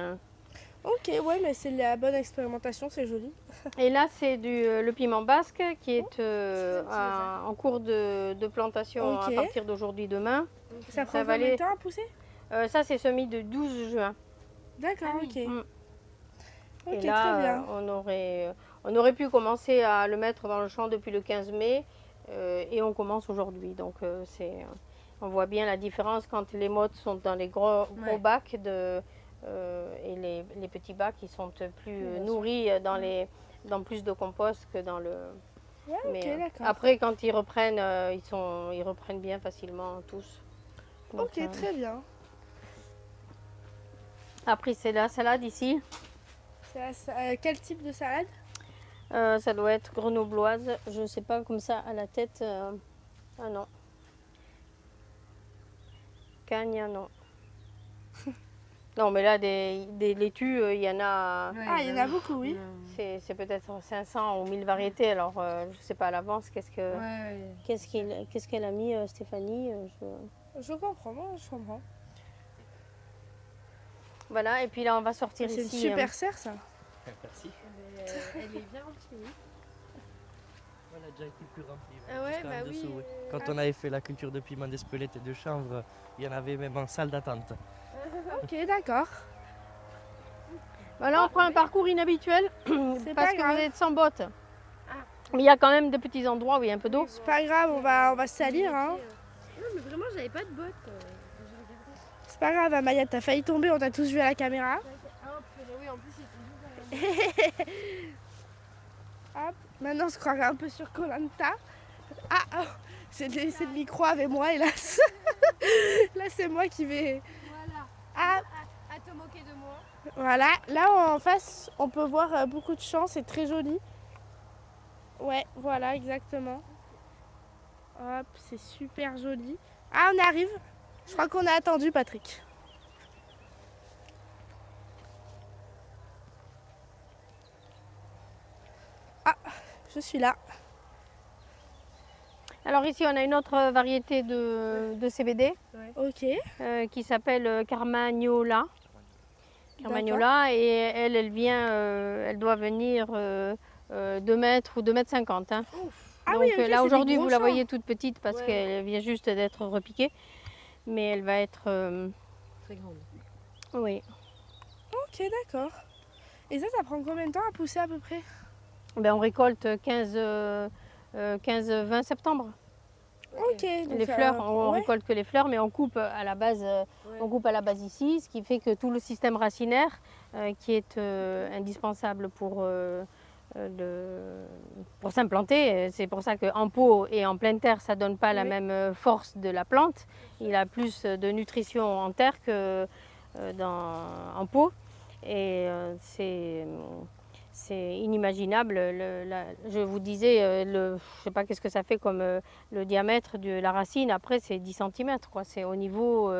E: Ok, ouais, mais c'est la bonne expérimentation, c'est joli.
B: Et là, c'est le piment basque qui est en cours de plantation
E: Ok.
B: à partir d'aujourd'hui, demain.
E: Ça prend
B: va
E: combien de
B: aller-
E: temps à pousser
B: Ça, c'est semis de 12 juin.
E: D'accord,
A: Ah oui.
E: ok.
B: Mm.
E: Ok,
B: Et
E: très
B: là,
E: bien.
B: on aurait pu commencer à le mettre dans le champ depuis le 15 mai et on commence aujourd'hui. Donc, on voit bien la différence quand les mottes sont dans les gros
A: Ouais.
B: bacs et les petits bacs qui sont plus nourris dans plus de compost que dans le...
E: Ouais, ok,
B: Mais
E: d'accord.
B: après, quand ils reprennent, ils reprennent bien facilement tous. Donc,
E: Ok, très bien.
B: Après, c'est la salade ici.
E: Quel type de salade?
B: Ça doit être grenobloise. Je ne sais pas comme ça à la tête. Ah non. Cagne, non. Non, mais là, des laitues, il y en a.
E: Ah, il y en a beaucoup, oui.
B: C'est peut-être 500 ou 1000 variétés. Alors, je ne sais pas à l'avance qu'est-ce qu'elle a mis, Stéphanie.
E: Je comprends, moi, je comprends.
B: Voilà, et puis là, on va sortir
E: C'est une
B: ici.
E: super serre, ça.
C: Merci.
A: Elle est bien remplie, oui.
D: Voilà, déjà une culture remplie.
A: Ah ouais,
D: Juste en
A: bah oui.
D: dessous, ouais. Quand on avait fait la culture de piment d'Espelette et de chanvre, il y en avait même en salle d'attente.
E: Ok, d'accord.
B: Voilà, on prend un parcours inhabituel
E: C'est
B: parce
E: pas
B: que
E: grave.
B: vous êtes sans bottes. Mais il y a quand même de petits endroits où il y a un peu d'eau.
E: C'est pas grave, on va se salir, hein.
A: Non, mais vraiment, j'avais pas de bottes.
E: C'est pas grave, Amaya, t'as failli tomber, on t'a tous vu à la caméra.
A: Ah, oui, en plus, c'est tout.
E: Hop, maintenant on se croirait un peu sur Koh Lanta. Ah, oh, j'ai laissé le micro avec moi, hélas. Là, c'est moi qui vais...
A: Voilà.
E: Ah,
A: À te moquer de moi.
E: voilà, là en face, on peut voir beaucoup de champs, c'est très joli. Ouais, voilà, exactement. Hop, c'est super joli. Ah, on arrive. Je crois qu'on a attendu, Patrick. Ah, je suis là.
B: Alors ici, on a une autre variété de CBD
E: Ok.
B: qui s'appelle Carmagnola. Carmagnola, et elle vient, elle doit venir 2 mètres ou 2 mètres 50. Hein.
E: Ah
B: Donc
E: oui, ok, c'est
B: là
E: des
B: aujourd'hui,
E: gros
B: vous la
E: champs.
B: voyez toute petite parce
A: Ouais.
B: qu'elle vient juste d'être repiquée. Mais elle va être...
A: Très grande.
B: oui.
E: Ok, d'accord. Et ça prend combien de temps à pousser à peu près?
B: Ben, on récolte 15-20 septembre.
E: Ok. Donc,
B: Les fleurs, on
E: ouais.
B: récolte que les fleurs, mais on coupe à la base, on coupe à la base ici, ce qui fait que tout le système racinaire, qui est indispensable pour s'implanter, c'est pour ça qu'en pot et en pleine terre, ça ne donne pas la
E: Oui.
B: même force de la plante. Il a plus de nutrition en terre que en pot. Et c'est inimaginable. Je vous disais, je ne sais pas qu'est-ce que ça fait comme le diamètre de la racine. Après, c'est 10 cm. C'est au niveau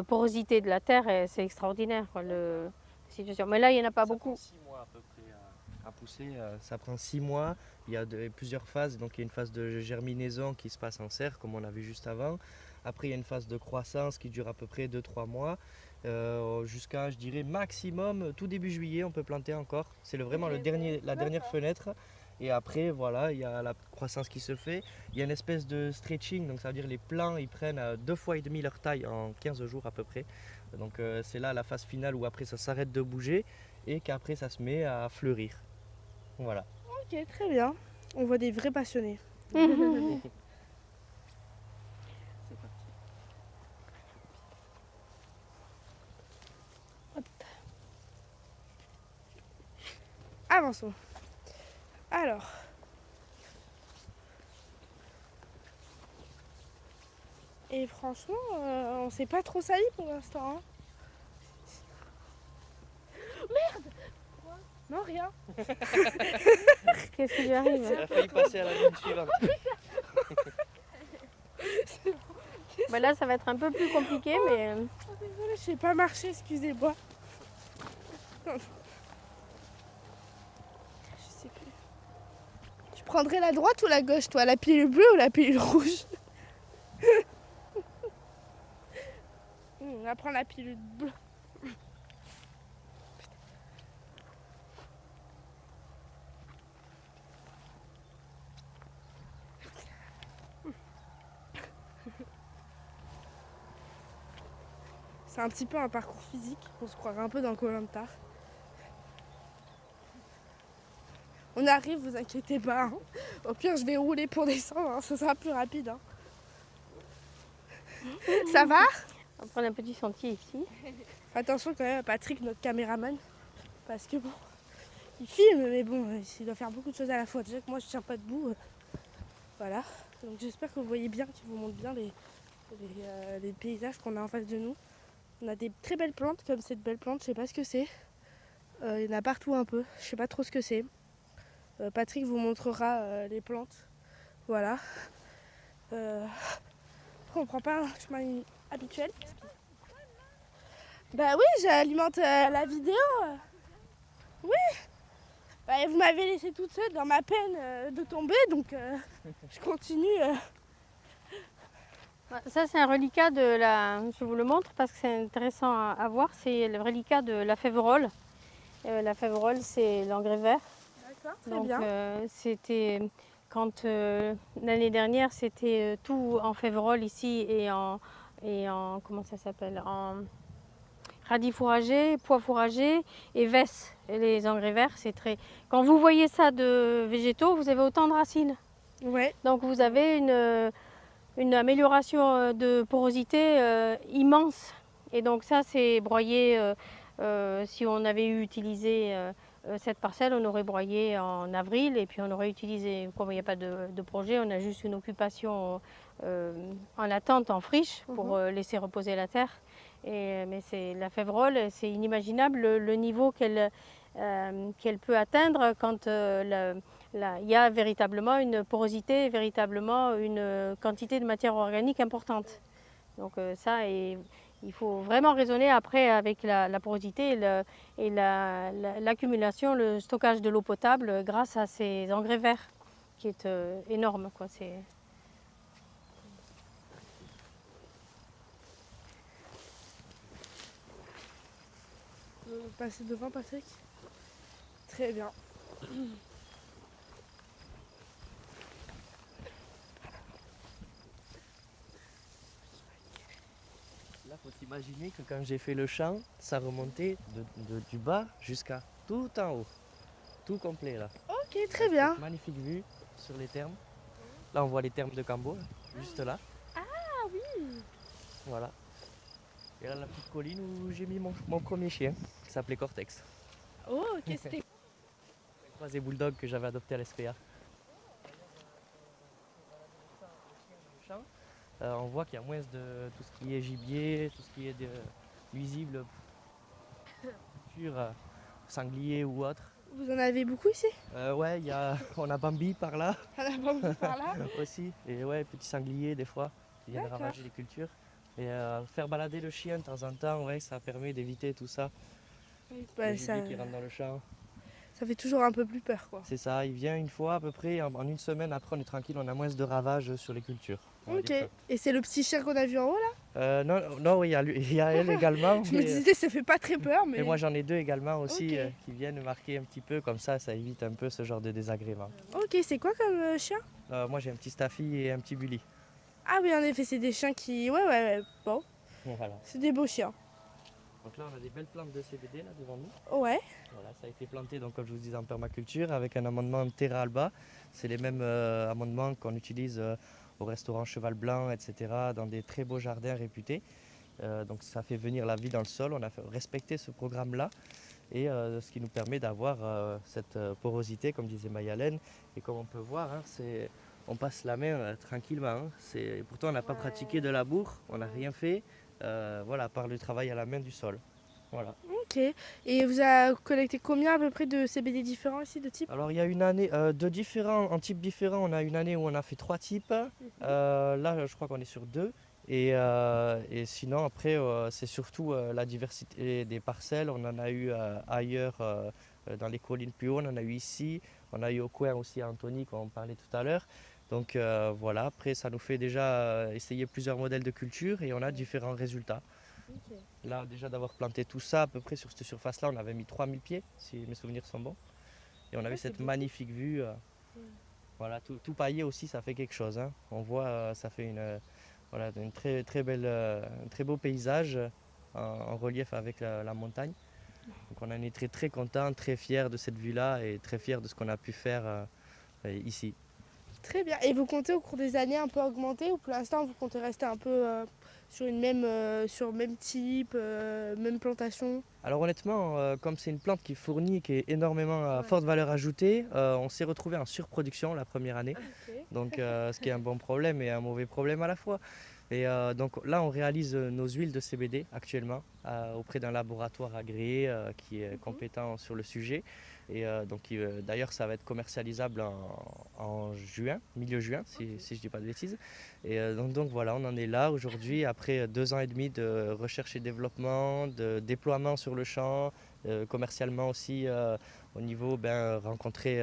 B: porosité de la terre, et c'est extraordinaire la situation. Mais là, il n'y en a pas beaucoup.
D: Ça prend 6 mois à peu près à pousser. Ça prend 6 mois. Il y a plusieurs phases. Donc il y a une phase de germinaison qui se passe en serre, comme on a vu juste avant. Après, il y a une phase de croissance qui dure à peu près 2-3 mois. Jusqu'à, je dirais, maximum, tout début juillet, on peut planter encore. C'est vraiment la dernière fenêtre. Et après, voilà, il y a la croissance qui se fait. Il y a une espèce de stretching, donc ça veut dire les plants, ils prennent 2,5 fois leur taille en 15 jours à peu près. Donc c'est là la phase finale où après ça s'arrête de bouger et qu'après ça se met à fleurir. Voilà.
E: Ok, très bien. On voit des vrais passionnés. Avançons. Alors. Et franchement, on s'est pas trop sali pour l'instant. Hein. Merde. Quoi? Non, rien.
B: Qu'est-ce qui lui arrive?
D: Il a failli passer à la ligne suivante.
B: Ben là, ça va être un peu plus compliqué, mais...
E: Oh, désolée, je sais pas marcher, excusez-moi. Je sais plus. Tu prendrais la droite ou la gauche, toi? La pilule bleue ou la pilule rouge? On va prendre la pilule bleue. C'est un petit peu un parcours physique, on se croirait un peu dans Koh Lanta. On arrive, vous inquiétez pas. Hein. Au pire, je vais rouler pour descendre, hein, ce sera plus rapide. Hein. Ça va?
B: On va prendre un petit sentier ici.
E: Attention quand même à Patrick, notre caméraman. Parce que bon, il filme, mais bon, il doit faire beaucoup de choses à la fois. Déjà que moi, je tiens pas debout. Voilà. Donc j'espère que vous voyez bien, qu'il vous montre bien les paysages qu'on a en face de nous. On a des très belles plantes comme cette belle plante, je sais pas ce que c'est. Il y en a partout un peu, je sais pas trop ce que c'est. Patrick vous montrera les plantes. Voilà. Après, on prend pas un chemin habituel. Bah oui, j'alimente la vidéo. Oui. Bah, vous m'avez laissé toute seule dans ma peine de tomber, donc je continue.
B: Ça, c'est un reliquat de la. Je vous le montre parce que c'est intéressant à voir. C'est le reliquat de la févrole. La févrole, c'est l'engrais vert.
E: D'accord, très
B: Donc,
E: bien.
B: c'était quand l'année dernière, c'était tout en févrole ici et en comment ça s'appelle, en radis fourragé, pois fourragé et vesse. Et les engrais verts, c'est très. Quand vous voyez ça de végétaux, vous avez autant de racines.
E: Ouais.
B: Donc, vous avez une amélioration de porosité immense. Et donc ça, c'est broyé, si on avait utilisé cette parcelle, on aurait broyé en avril et puis on aurait utilisé, comme il n'y a pas de projet, on a juste une occupation en attente, en friche, pour laisser reposer la terre. Mais la févrole, c'est inimaginable le niveau qu'elle peut atteindre quand il y a véritablement une porosité, véritablement une quantité de matière organique importante. Donc ça, il faut vraiment raisonner après avec la porosité et l'accumulation, le stockage de l'eau potable grâce à ces engrais verts, qui est énorme, quoi.
E: Passer devant, Patrick. Très bien.
D: Là, faut s'imaginer que quand j'ai fait le champ, ça remontait du bas jusqu'à tout en haut. Tout complet là.
E: Ok, très bien.
D: Magnifique vue sur les thermes. Là, on voit les thermes de Cambo, juste là.
E: Ah oui.
D: Voilà. Et là, la petite colline où j'ai mis mon premier chien, qui s'appelait Cortex.
E: Oh, ok, c'était.
D: Un croisé bulldog que j'avais adopté à l'SPA. On voit qu'il y a moins de tout ce qui est gibier, tout ce qui est nuisible, sanglier ou autre.
E: Vous en avez beaucoup ici?
D: Ouais, on a Bambi par là
E: On a pas beaucoup par là.
D: aussi. Et ouais, petits sangliers des fois qui viennent
E: D'accord.
D: ravager les cultures. Et faire balader le chien de temps en temps, ouais, ça permet d'éviter tout ça.
E: Bah,
D: Le gibier qui rentre dans le champ.
E: ça fait toujours un peu plus peur, quoi.
D: C'est ça, il vient une fois à peu près, en une semaine après on est tranquille, on a moins de ravages sur les cultures. on va
E: Ok.
D: dire
E: Et c'est le petit chien qu'on a vu en haut là?
D: Non, oui, il y a elle également.
E: Je me disais, ça fait pas très peur, mais.
D: Et moi j'en ai deux également aussi
E: Ok.
D: qui viennent marquer un petit peu, comme ça évite un peu ce genre de désagrément.
E: Ok, c'est quoi comme chien?
D: Moi j'ai un petit Staffy et un petit Bully.
E: Ah oui, en effet, c'est des chiens qui. Ouais. Bon,
D: Voilà.
E: c'est des beaux chiens.
D: Donc là on a des belles plantes de CBD là devant nous.
E: Ouais.
D: Voilà, ça a été planté donc comme je vous disais en permaculture avec un amendement Terra Alba. C'est les mêmes amendements qu'on utilise au restaurant Cheval Blanc, etc. dans des très beaux jardins réputés. Donc ça fait venir la vie dans le sol. On a respecté ce programme-là et ce qui nous permet d'avoir cette porosité, comme disait Mayalène. Et comme on peut voir, hein, on passe la main tranquillement. Hein. Pourtant on n'a pas pratiqué de labour, on n'a rien fait. Voilà, par le travail à la main du sol. Voilà.
E: Ok. Et vous avez collecté combien à peu près de CBD différents ici, de types?
D: Alors il y a une année en types différents. On a une année où on a fait 3 types. Là, je crois qu'on est sur 2. Et sinon, après, c'est surtout la diversité des parcelles. On en a eu ailleurs, dans les collines plus haut. On en a eu ici. On a eu au coin aussi à Antony, comme on parlait tout à l'heure. Donc voilà, après, ça nous fait déjà essayer plusieurs modèles de culture et on a différents résultats.
E: Ok.
D: Là, déjà d'avoir planté tout ça, à peu près sur cette surface-là, on avait mis 3000 pieds, si mes souvenirs sont bons. Et on avait
E: c'est
D: cette
E: beaucoup.
D: magnifique vue. Voilà, tout paillé aussi, ça fait quelque chose. Hein. On voit, ça fait une très belle, un très beau paysage en relief avec la montagne. Donc on en est très content, très fiers de cette vue-là et très fiers de ce qu'on a pu faire ici.
E: Très bien. Et vous comptez au cours des années un peu augmenter ou pour l'instant vous comptez rester un peu sur sur le même type, même plantation?
D: Alors honnêtement, comme c'est une plante qui fournit, qui est énormément à
E: Ouais.
D: forte valeur ajoutée, on s'est retrouvé en surproduction la première année.
E: Ok.
D: Donc ce qui est un bon problème et un mauvais problème à la fois. Et donc là, on réalise nos huiles de CBD actuellement auprès d'un laboratoire agréé qui est compétent sur le sujet. Et d'ailleurs, ça va être commercialisable en juin, milieu juin, si je ne dis pas de bêtises. Et donc voilà, on en est là aujourd'hui, après 2 ans et demi de recherche et développement, de déploiement sur le champ, commercialement aussi, au niveau rencontrer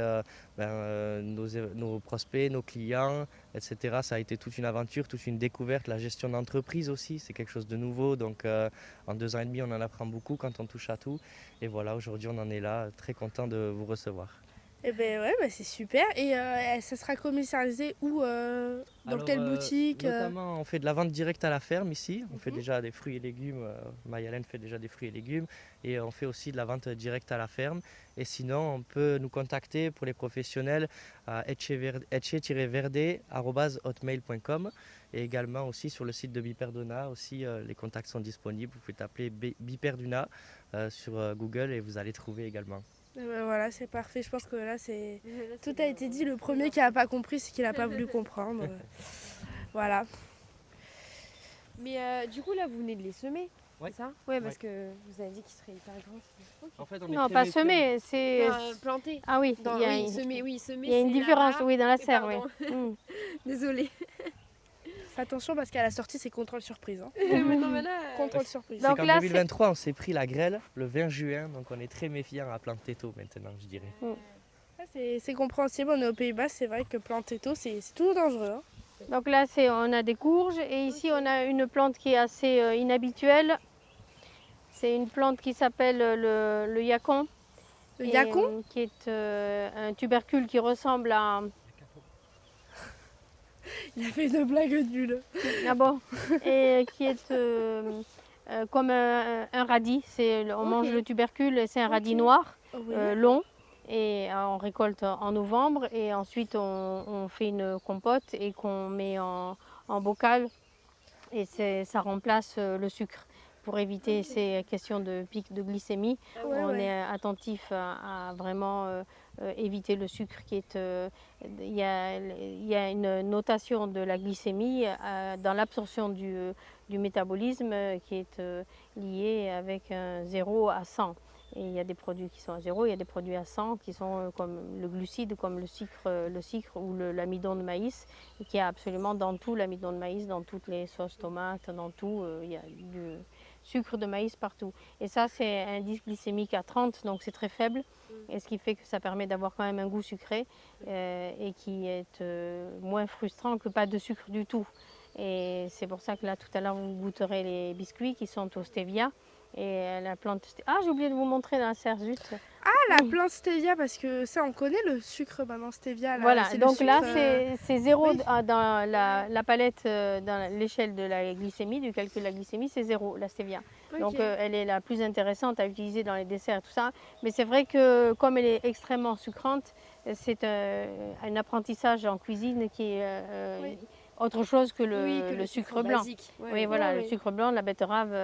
D: nos prospects, nos clients, etc. Ça a été toute une aventure, toute une découverte. La gestion d'entreprise aussi, c'est quelque chose de nouveau. Donc en 2 ans et demi, on en apprend beaucoup quand on touche à tout. Et voilà, aujourd'hui, on en est là, très content de vous recevoir.
E: Eh ben ouais, c'est super. Et ça sera commercialisé où dans
D: Alors,
E: quelle boutique
D: Notamment, on fait de la vente directe à la ferme ici. On fait déjà des fruits et légumes. Mayalène fait déjà des fruits et légumes. Et on fait aussi de la vente directe à la ferme. Et sinon, on peut nous contacter pour les professionnels à etche-verde@hotmail.com. Et également aussi sur le site de Biperdona. Aussi, les contacts sont disponibles. Vous pouvez taper Biperduna sur Google et vous allez trouver également.
E: Eh ben voilà, c'est parfait. Je pense que là, tout a été dit. Le premier qui n'a pas compris, c'est qu'il n'a pas voulu comprendre. Voilà.
A: Mais du coup, là, vous venez de les semer,
D: Ouais.
A: c'est ça? Ouais, parce que vous avez dit qu'ils seraient hyper grands. Ok.
D: En fait, on
B: Non, pas semer, c'est...
A: Plantés.
B: Ah oui,
A: Dans,
B: il y a,
A: oui,
B: une-
A: semer,
B: il y a une
A: c'est
B: différence,
A: là-bas.
B: oui, dans la
A: Et
B: serre, oui.
A: pardon.
B: Mm.
A: Désolée.
E: Fais attention parce qu'à la sortie, c'est contrôle surprise. Hein.
A: Mais non, mais là,
E: Contrôle surprise.
D: C'est
B: Donc
D: qu'en
B: là,
D: 2023, on s'est pris la grêle le 20 juin, donc on est très méfiant à planter tôt maintenant, je dirais.
E: Ah, c'est compréhensible. On est aux Pays-Bas, c'est vrai que planter tôt, c'est toujours dangereux. Hein.
B: Donc là, on a des courges et ici, on a une plante qui est assez inhabituelle. C'est une plante qui s'appelle le yacon.
E: Le
B: Et,
E: yacon,
B: qui est un tubercule qui ressemble à...
E: il a fait une blague nulle.
B: Ah bon. Et qui est comme un radis. On mange le tubercule et c'est un radis noir,
E: Oui.
B: long. Et on récolte en novembre et ensuite on fait une compote et qu'on met en bocal et ça remplace le sucre. Pour éviter ces questions de pic de glycémie, on est attentif à vraiment éviter le sucre qui est... Il y a une notation de la glycémie dans l'absorption du métabolisme qui est liée avec un 0 à 100. Et il y a des produits qui sont à 0, il y a des produits à 100 qui sont comme le glucide, comme le sucre ou l'amidon de maïs, et qui est absolument dans tout l'amidon de maïs, dans toutes les sauces tomates, dans tout, il y a du sucre de maïs partout. Et ça, c'est un indice glycémique à 30, donc c'est très faible, et ce qui fait que ça permet d'avoir quand même un goût sucré et qui est moins frustrant que pas de sucre du tout. Et c'est pour ça que là, tout à l'heure, vous goûterez les biscuits qui sont au stevia. Et la plante... Ah, j'ai oublié de vous montrer dans la serre, zut.
E: Ah, la plante stevia, parce que ça, on connaît le sucre maintenant, stevia. Là,
B: Voilà,
E: c'est le
B: donc là,
E: sucre,
B: c'est 0
E: oui.
B: dans la palette, dans l'échelle de la glycémie, du calcul de la glycémie, c'est 0, la stevia.
A: Ok.
B: Donc elle est la plus intéressante à utiliser dans les desserts et tout ça. Mais c'est vrai que comme elle est extrêmement sucrante, c'est un apprentissage en cuisine qui est
A: Oui.
B: autre chose que
A: Oui, que
B: le sucre blanc.
A: basique. Ouais,
B: Oui, voilà,
A: ouais,
B: le sucre blanc, la betterave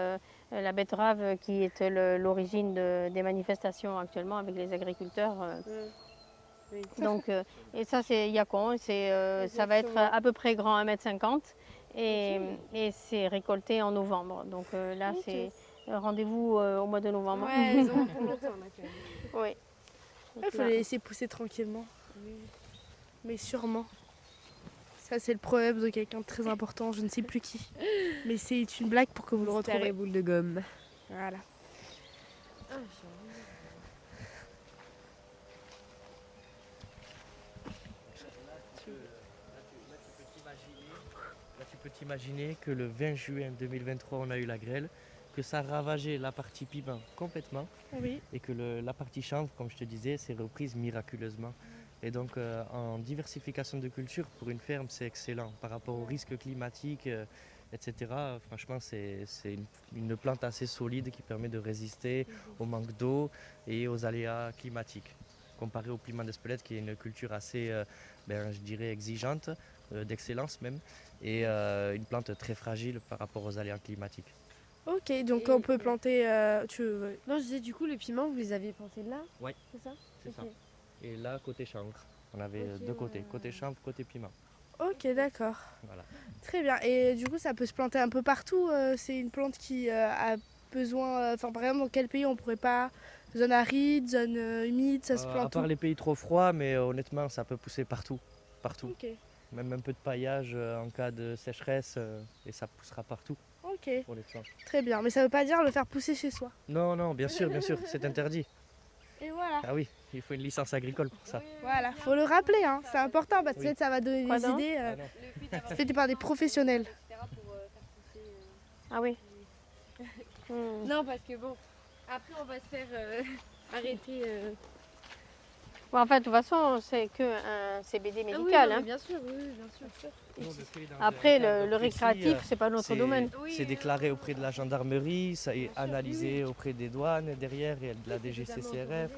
B: qui est l'origine des manifestations actuellement avec les agriculteurs.
A: Oui.
B: Donc, et ça, c'est yacon, ça va être à peu près grand 1,50 m et c'est récolté en novembre. Donc là,
E: Ok.
B: c'est rendez-vous au mois de novembre.
A: Ouais, ils ont pour longtemps là quand même.
B: Oui.
E: Il faut les laisser pousser tranquillement. Mais sûrement. Ça, c'est le problème de quelqu'un de très important, je ne sais plus qui. Mais c'est une blague pour que vous le
A: Mystère et
E: retrouviez.
A: boule de gomme.
E: Voilà.
D: Là, tu peux t'imaginer que le 20 juin 2023, on a eu la grêle, que ça a ravagé la partie piment complètement
E: Oui.
D: et que la partie chanvre, comme je te disais, s'est reprise miraculeusement. Et donc, en diversification de culture, pour une ferme, c'est excellent. Par rapport aux risques climatiques, etc., franchement, c'est une plante assez solide qui permet de résister au manque d'eau et aux aléas climatiques. Comparé au piment d'Espelette, qui est une culture assez, je dirais, exigeante, d'excellence même, et une plante très fragile par rapport aux aléas climatiques.
E: Ok, donc
A: Et-
E: on peut planter.
A: Non, je disais du coup, les piments, vous les avez plantés là?
D: Ouais.
A: C'est ça?
D: C'est
A: Ok.
D: ça. Et là, côté chanvre, on avait
A: Ok,
D: deux côtés,
A: ouais.
D: côté chanvre, côté piment.
E: Ok, d'accord.
D: Voilà.
E: Très bien. Et du coup, ça peut se planter un peu partout. C'est une plante qui a besoin. Enfin, par exemple, dans quel pays on pourrait pas. Zone aride, zone humide, ça se
D: À
E: plante
D: part
E: où?
D: les pays trop froids, mais honnêtement, ça peut pousser partout. Partout.
E: Ok,
D: Même un peu de paillage en cas de sécheresse et ça poussera partout
E: ok,
D: pour les plantes.
E: très bien. Mais ça veut pas dire le faire pousser chez soi.
D: Non, non, bien sûr, c'est interdit.
E: Et voilà.
D: Ah oui, il faut une licence agricole pour ça.
E: Voilà, faut le rappeler, hein. C'est important parce que
D: Oui.
E: ça va donner
B: Quoi
E: des
B: donc
E: idées
D: Ah non.
E: faites par des professionnels.
B: Ah oui.
A: Non, parce que bon, après on va se faire arrêter.
B: Bon, en fait, de toute façon, c'est qu'un CBD
A: Ah oui,
B: médical.
A: non, mais
B: Hein.
A: bien sûr, oui, bien sûr.
B: Après, le récréatif, c'est pas notre
D: c'est-
B: domaine.
D: C'est déclaré auprès de la gendarmerie, ça est analysé auprès des douanes derrière et de la DGCCRF.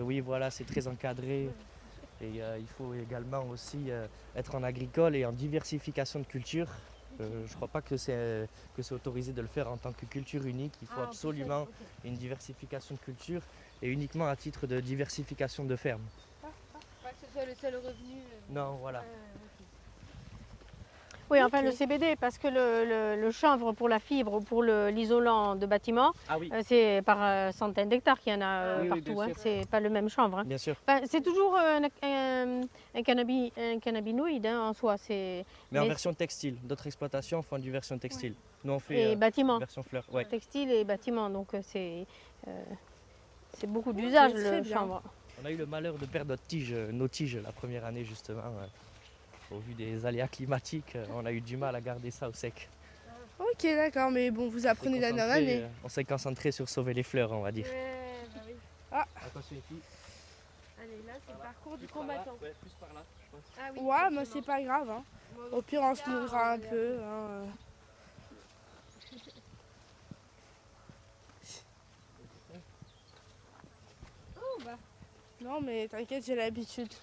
D: Oui, voilà, c'est très encadré. Et il faut également aussi être en agricole et en diversification de culture. Je ne crois pas que c'est autorisé de le faire en tant que culture unique. Il faut absolument une diversification de culture et uniquement à titre de diversification de ferme.
A: Pas que ce soit le seul revenu.
D: Non, voilà.
B: Oui, enfin
E: Ok.
B: le CBD, parce que le chanvre pour la fibre ou pour l'isolant de bâtiment,
D: Ah oui,
B: c'est par centaines d'hectares qu'il y en a
D: Oui, oui,
B: partout.
D: bien
B: Hein.
D: sûr.
B: C'est pas le même chanvre. Hein.
D: bien sûr.
B: Enfin, c'est toujours un cannabinoïde hein, en soi.
D: Mais en
B: Mais
D: version textile. D'autres exploitations font du version textile. Nous, on fait
B: Et bâtiment,
D: version fleur. Ouais.
B: textile et bâtiment. Donc c'est beaucoup d'usage
E: très
B: le
E: bien.
B: chanvre.
D: On a eu le malheur de perdre nos tiges la première année, justement. Au vu des aléas climatiques, on a eu du mal à garder ça au sec.
E: Ok, d'accord, mais bon, vous apprenez d'année en année.
D: On s'est concentré sur sauver les fleurs, on va dire.
A: Ouais, bah oui.
D: Attention les filles.
A: Allez, là c'est le parcours du combattant.
D: plus par là, je pense.
A: Ah oui,
E: Ouais, mais
A: effectivement.
E: c'est pas grave. Hein.
A: Moi,
E: Au pire, on se
A: tard,
E: mouillera un
A: regarde.
E: peu. Hein.
A: Oh, bah.
E: Non, mais t'inquiète, j'ai l'habitude.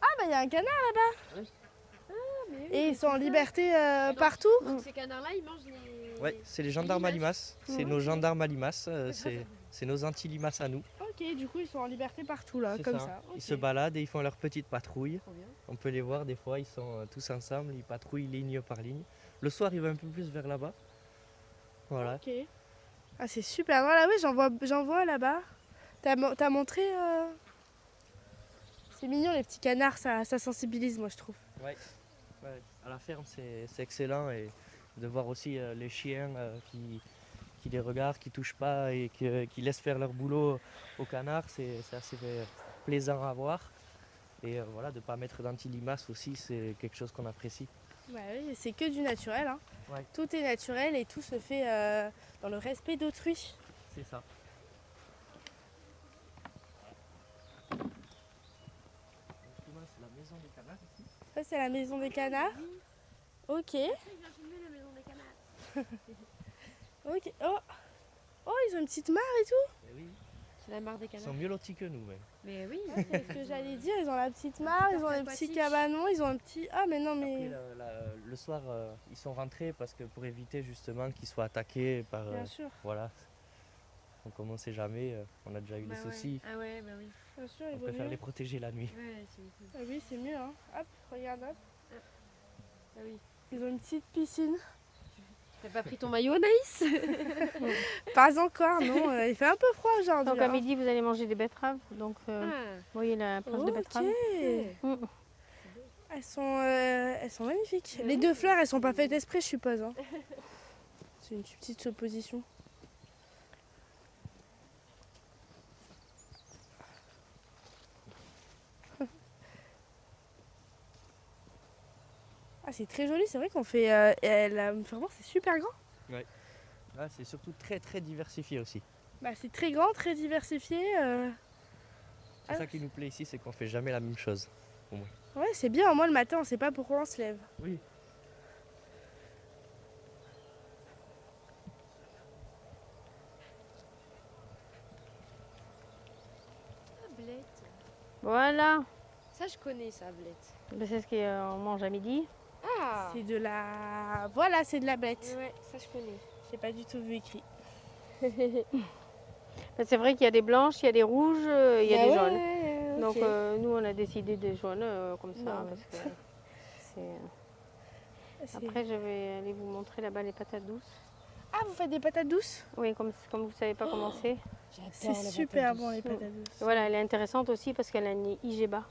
E: Ah, bah, il y a un canard là-bas.
A: mais oui,
E: Et ils sont en liberté partout.
A: Donc ces canards-là, ils mangent les.
D: Ouais, c'est les gendarmes à limaces. C'est nos gendarmes à limaces. C'est nos anti-limaces à nous.
E: Ok, du coup, ils sont en liberté partout là,
D: C'est
E: comme
D: ça.
E: ça.
D: Ils
E: Ok.
D: se baladent et ils font leur petite patrouille.
A: Trop bien.
D: On peut les voir des fois, ils sont tous ensemble, ils patrouillent ligne par ligne. Le soir, ils vont un peu plus vers là-bas. Voilà.
E: Ok. Ah, c'est super. Voilà, oui, j'en vois là-bas. T'as montré. C'est mignon, les petits canards, ça sensibilise, moi, je trouve.
D: Ouais. À la ferme, c'est excellent. Et de voir aussi les chiens qui les regardent, qui touchent pas et qui laissent faire leur boulot aux canards, c'est assez plaisant à voir. Et voilà, de ne pas mettre d'anti-limaces aussi, c'est quelque chose qu'on apprécie.
E: Bah oui, c'est que du naturel. Hein.
D: Ouais.
E: Tout est naturel et tout se fait dans le respect d'autrui.
D: C'est ça. C'est la maison des canards ici.
E: Ça, c'est la maison des canards. Ok. Ok. Oh. Oh, ils ont une petite mare et tout.
D: Eh oui,
A: C'est la mare des
D: ils
A: canards.
D: sont mieux lotis que nous même.
A: Mais oui.
E: C'est ce que j'allais dire. Ils ont la petite mare, ils ont
A: Parc
E: les petits
A: aquatique.
E: cabanons, ils ont un petit. Ah, mais non, mais.
D: Après, le soir, ils sont rentrés parce que pour éviter justement qu'ils soient attaqués par.
E: Bien sûr.
D: Voilà. Donc comme on ne sait jamais, on a déjà eu
A: Bah
D: des
A: ouais.
D: soucis.
A: Ah ouais, bah oui.
E: Bien sûr,
D: On
E: il vaut
D: préfère
E: mieux.
D: les protéger la nuit.
A: Ouais, c'est.
E: Ah oui, c'est mieux. Hein. Hop, regarde, hop.
A: Ah oui.
E: Ils ont une petite piscine.
A: T'as pas pris ton maillot, Anaïs?
E: Pas encore, non. Il fait un peu froid aujourd'hui.
B: Donc à
E: hein.
B: midi, vous allez manger des betteraves. Donc vous voyez la plante de
E: Ok.
B: betteraves. Mm.
E: Elles sont magnifiques. Les deux fleurs, elles sont pas faites exprès, je suppose. Hein. C'est une petite supposition. Ah, c'est très joli, c'est vrai qu'on fait. Vraiment, c'est super grand.
D: Ah, c'est surtout très très diversifié aussi.
E: Bah, c'est très grand, très diversifié.
D: C'est
E: Ah.
D: ça qui nous plaît ici, c'est qu'on fait jamais la même chose.
E: Ouais, c'est bien. Moi, le matin, on sait pas pourquoi on se lève.
D: Oui.
A: Sablette.
B: Voilà.
A: Ça, je connais, sablette.
B: Ben, c'est ce qu'on mange à midi.
A: Ah.
E: C'est de la. Voilà, c'est de la bête.
A: Ouais, ça, je connais.
E: J'ai pas du tout vu écrit.
B: Ben, c'est vrai qu'il y a des blanches, il y a des rouges, il y a
A: Bah
B: des
A: ouais,
B: jaunes.
A: ouais, ouais.
B: Donc nous, on a décidé de joindre comme ça.
A: Bah ouais.
B: Parce que Après, je vais aller vous montrer là-bas les patates douces.
E: Ah, vous faites des patates douces?
B: Oui, comme vous ne savez pas comment c'est.
E: C'est super bon les patates douces.
B: Voilà, elle est intéressante aussi parce qu'elle a une IGBA.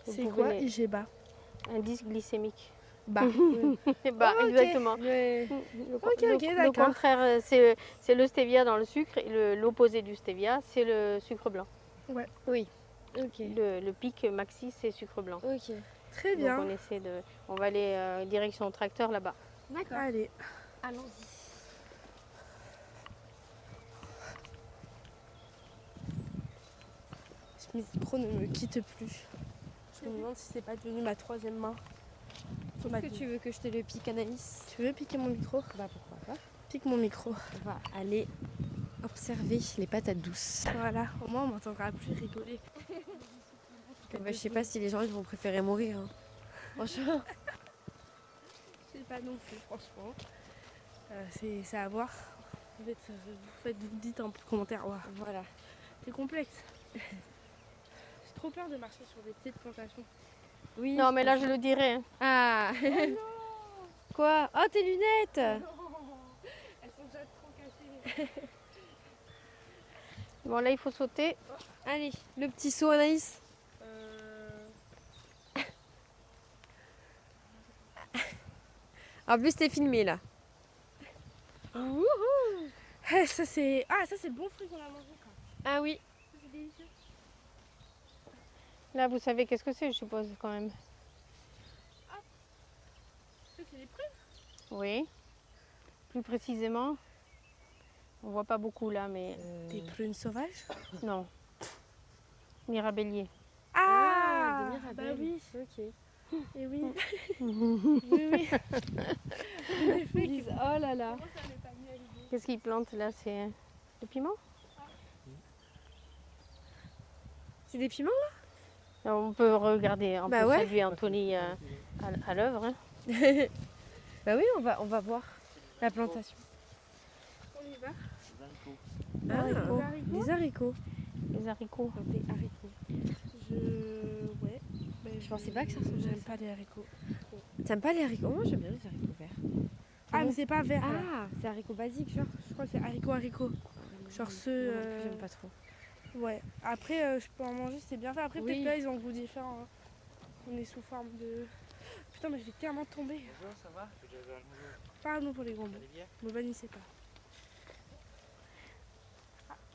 B: Vous
E: C'est
B: pouvez
E: quoi
B: les-
E: IGBA?
B: Indice glycémique.
E: Bah.
B: Bah,
E: Ok.
B: exactement.
A: Ouais.
B: Le
E: d'accord.
B: contraire, c'est le stevia dans le sucre et l'opposé du stevia, c'est le sucre blanc.
A: Oui. Ok.
B: Le pic maxi, c'est sucre blanc.
A: Ok.
E: Très
B: Donc
E: bien.
B: on va aller direction tracteur là-bas.
A: D'accord.
E: Allez.
A: Allons-y.
E: Ce micro ne me quitte plus. Je me demande si c'est pas devenu ma troisième main.
A: Est-ce que tu veux que je te le pique, Anaïs?
E: Tu veux piquer mon micro?
A: Bah pourquoi pas.
E: Pique mon micro.
A: On va aller observer les patates douces.
E: Voilà, au moins on m'entendra plus rigoler.
A: Bah, je sais pas si les gens ils vont préférer mourir. Hein. Franchement.
E: Je sais pas non plus, franchement. C'est à voir. Vous dites en commentaire. Ouah,
A: Voilà.
E: c'est complexe. J'ai trop peur de marcher sur des petites plantations.
A: Oui.
B: Non, mais là, je le dirai. Hein.
A: Ah. Quoi? Oh, tes lunettes.
E: Elles sont déjà trop cassées.
B: Bon, là, il faut sauter.
A: Allez, le petit saut, Anaïs. En plus, t'es filmé là.
E: Ça c'est le bon fruit qu'on a mangé.
A: Ah oui.
E: C'est délicieux.
B: Là, vous savez qu'est-ce que c'est, je suppose, quand même.
E: Ça c'est des prunes.
B: Oui. Plus précisément, on voit pas beaucoup là, mais
E: Des prunes sauvages.
B: non. Mirabellier.
A: Ah, des
E: bah
A: mirabelles.
E: oui.
A: Ok.
E: Et oui. oui.
A: Lise, oh là là.
B: Qu'est-ce qu'ils plantent là? C'est le piment?
A: C'est des piments
B: Alors, on peut regarder, on
A: Bah
B: peut
A: ouais.
B: saluer Anthony à l'œuvre. Hein.
A: Bah oui, on va voir la plantation.
E: On y va.
A: Ah,
B: haricots.
A: des haricots.
B: Les haricots.
A: Des haricots.
E: Ouais.
A: Je pensais pas que ça ressemblait à
E: J'aime
A: ça.
E: pas les haricots.
A: T'aimes pas les haricots? Moi j'aime bien les haricots verts.
E: Ah mais c'est pas vert. là.
A: Ah, c'est haricots basiques, genre.
E: Je crois que c'est haricots. Genre ceux.
A: Moi non plus, j'aime pas trop.
E: Ouais. Après je peux en manger, c'est bien fait. Après
A: Oui.
E: peut-être là ils ont un goût différent. Hein. On est sous forme de. Putain mais je vais tellement tomber.
C: Bonjour, ça va?
E: Pardon pour les gros mots. Ne me bannissez pas.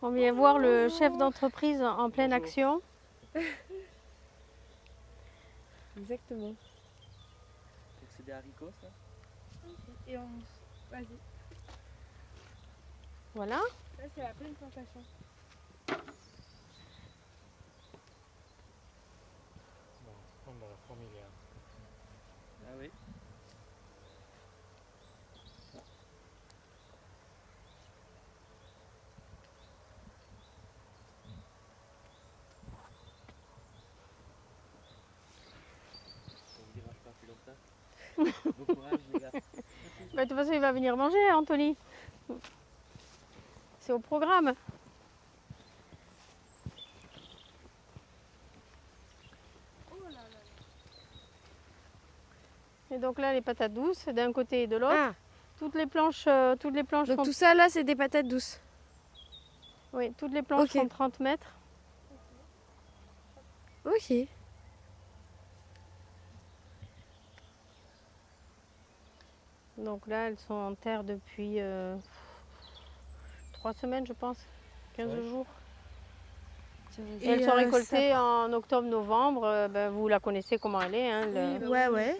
B: On vient voir le chef d'entreprise en pleine action.
A: Exactement.
C: C'est des haricots, ça?
E: Et on. Vas-y.
B: Voilà.
E: Là c'est la pleine plantation.
C: Ah oui. Ça vous dérange pas plus longtemps? Bon courage, les gars.
B: Bah, de toute façon, il va venir manger, hein, Anthony. C'est au programme. Et donc là, les patates douces, d'un côté et de l'autre.
A: Ah,
B: Toutes les planches
A: donc
B: font,
A: tout ça là, c'est des patates douces.
B: oui, toutes les planches
A: Ok.
B: font 30 mètres.
A: Ok.
B: Donc là, elles sont en terre depuis 3 semaines, je pense, 15 jours. Et elles sont récoltées en octobre-novembre. Ben, vous la connaissez comment elle est. Hein,
E: Ouais.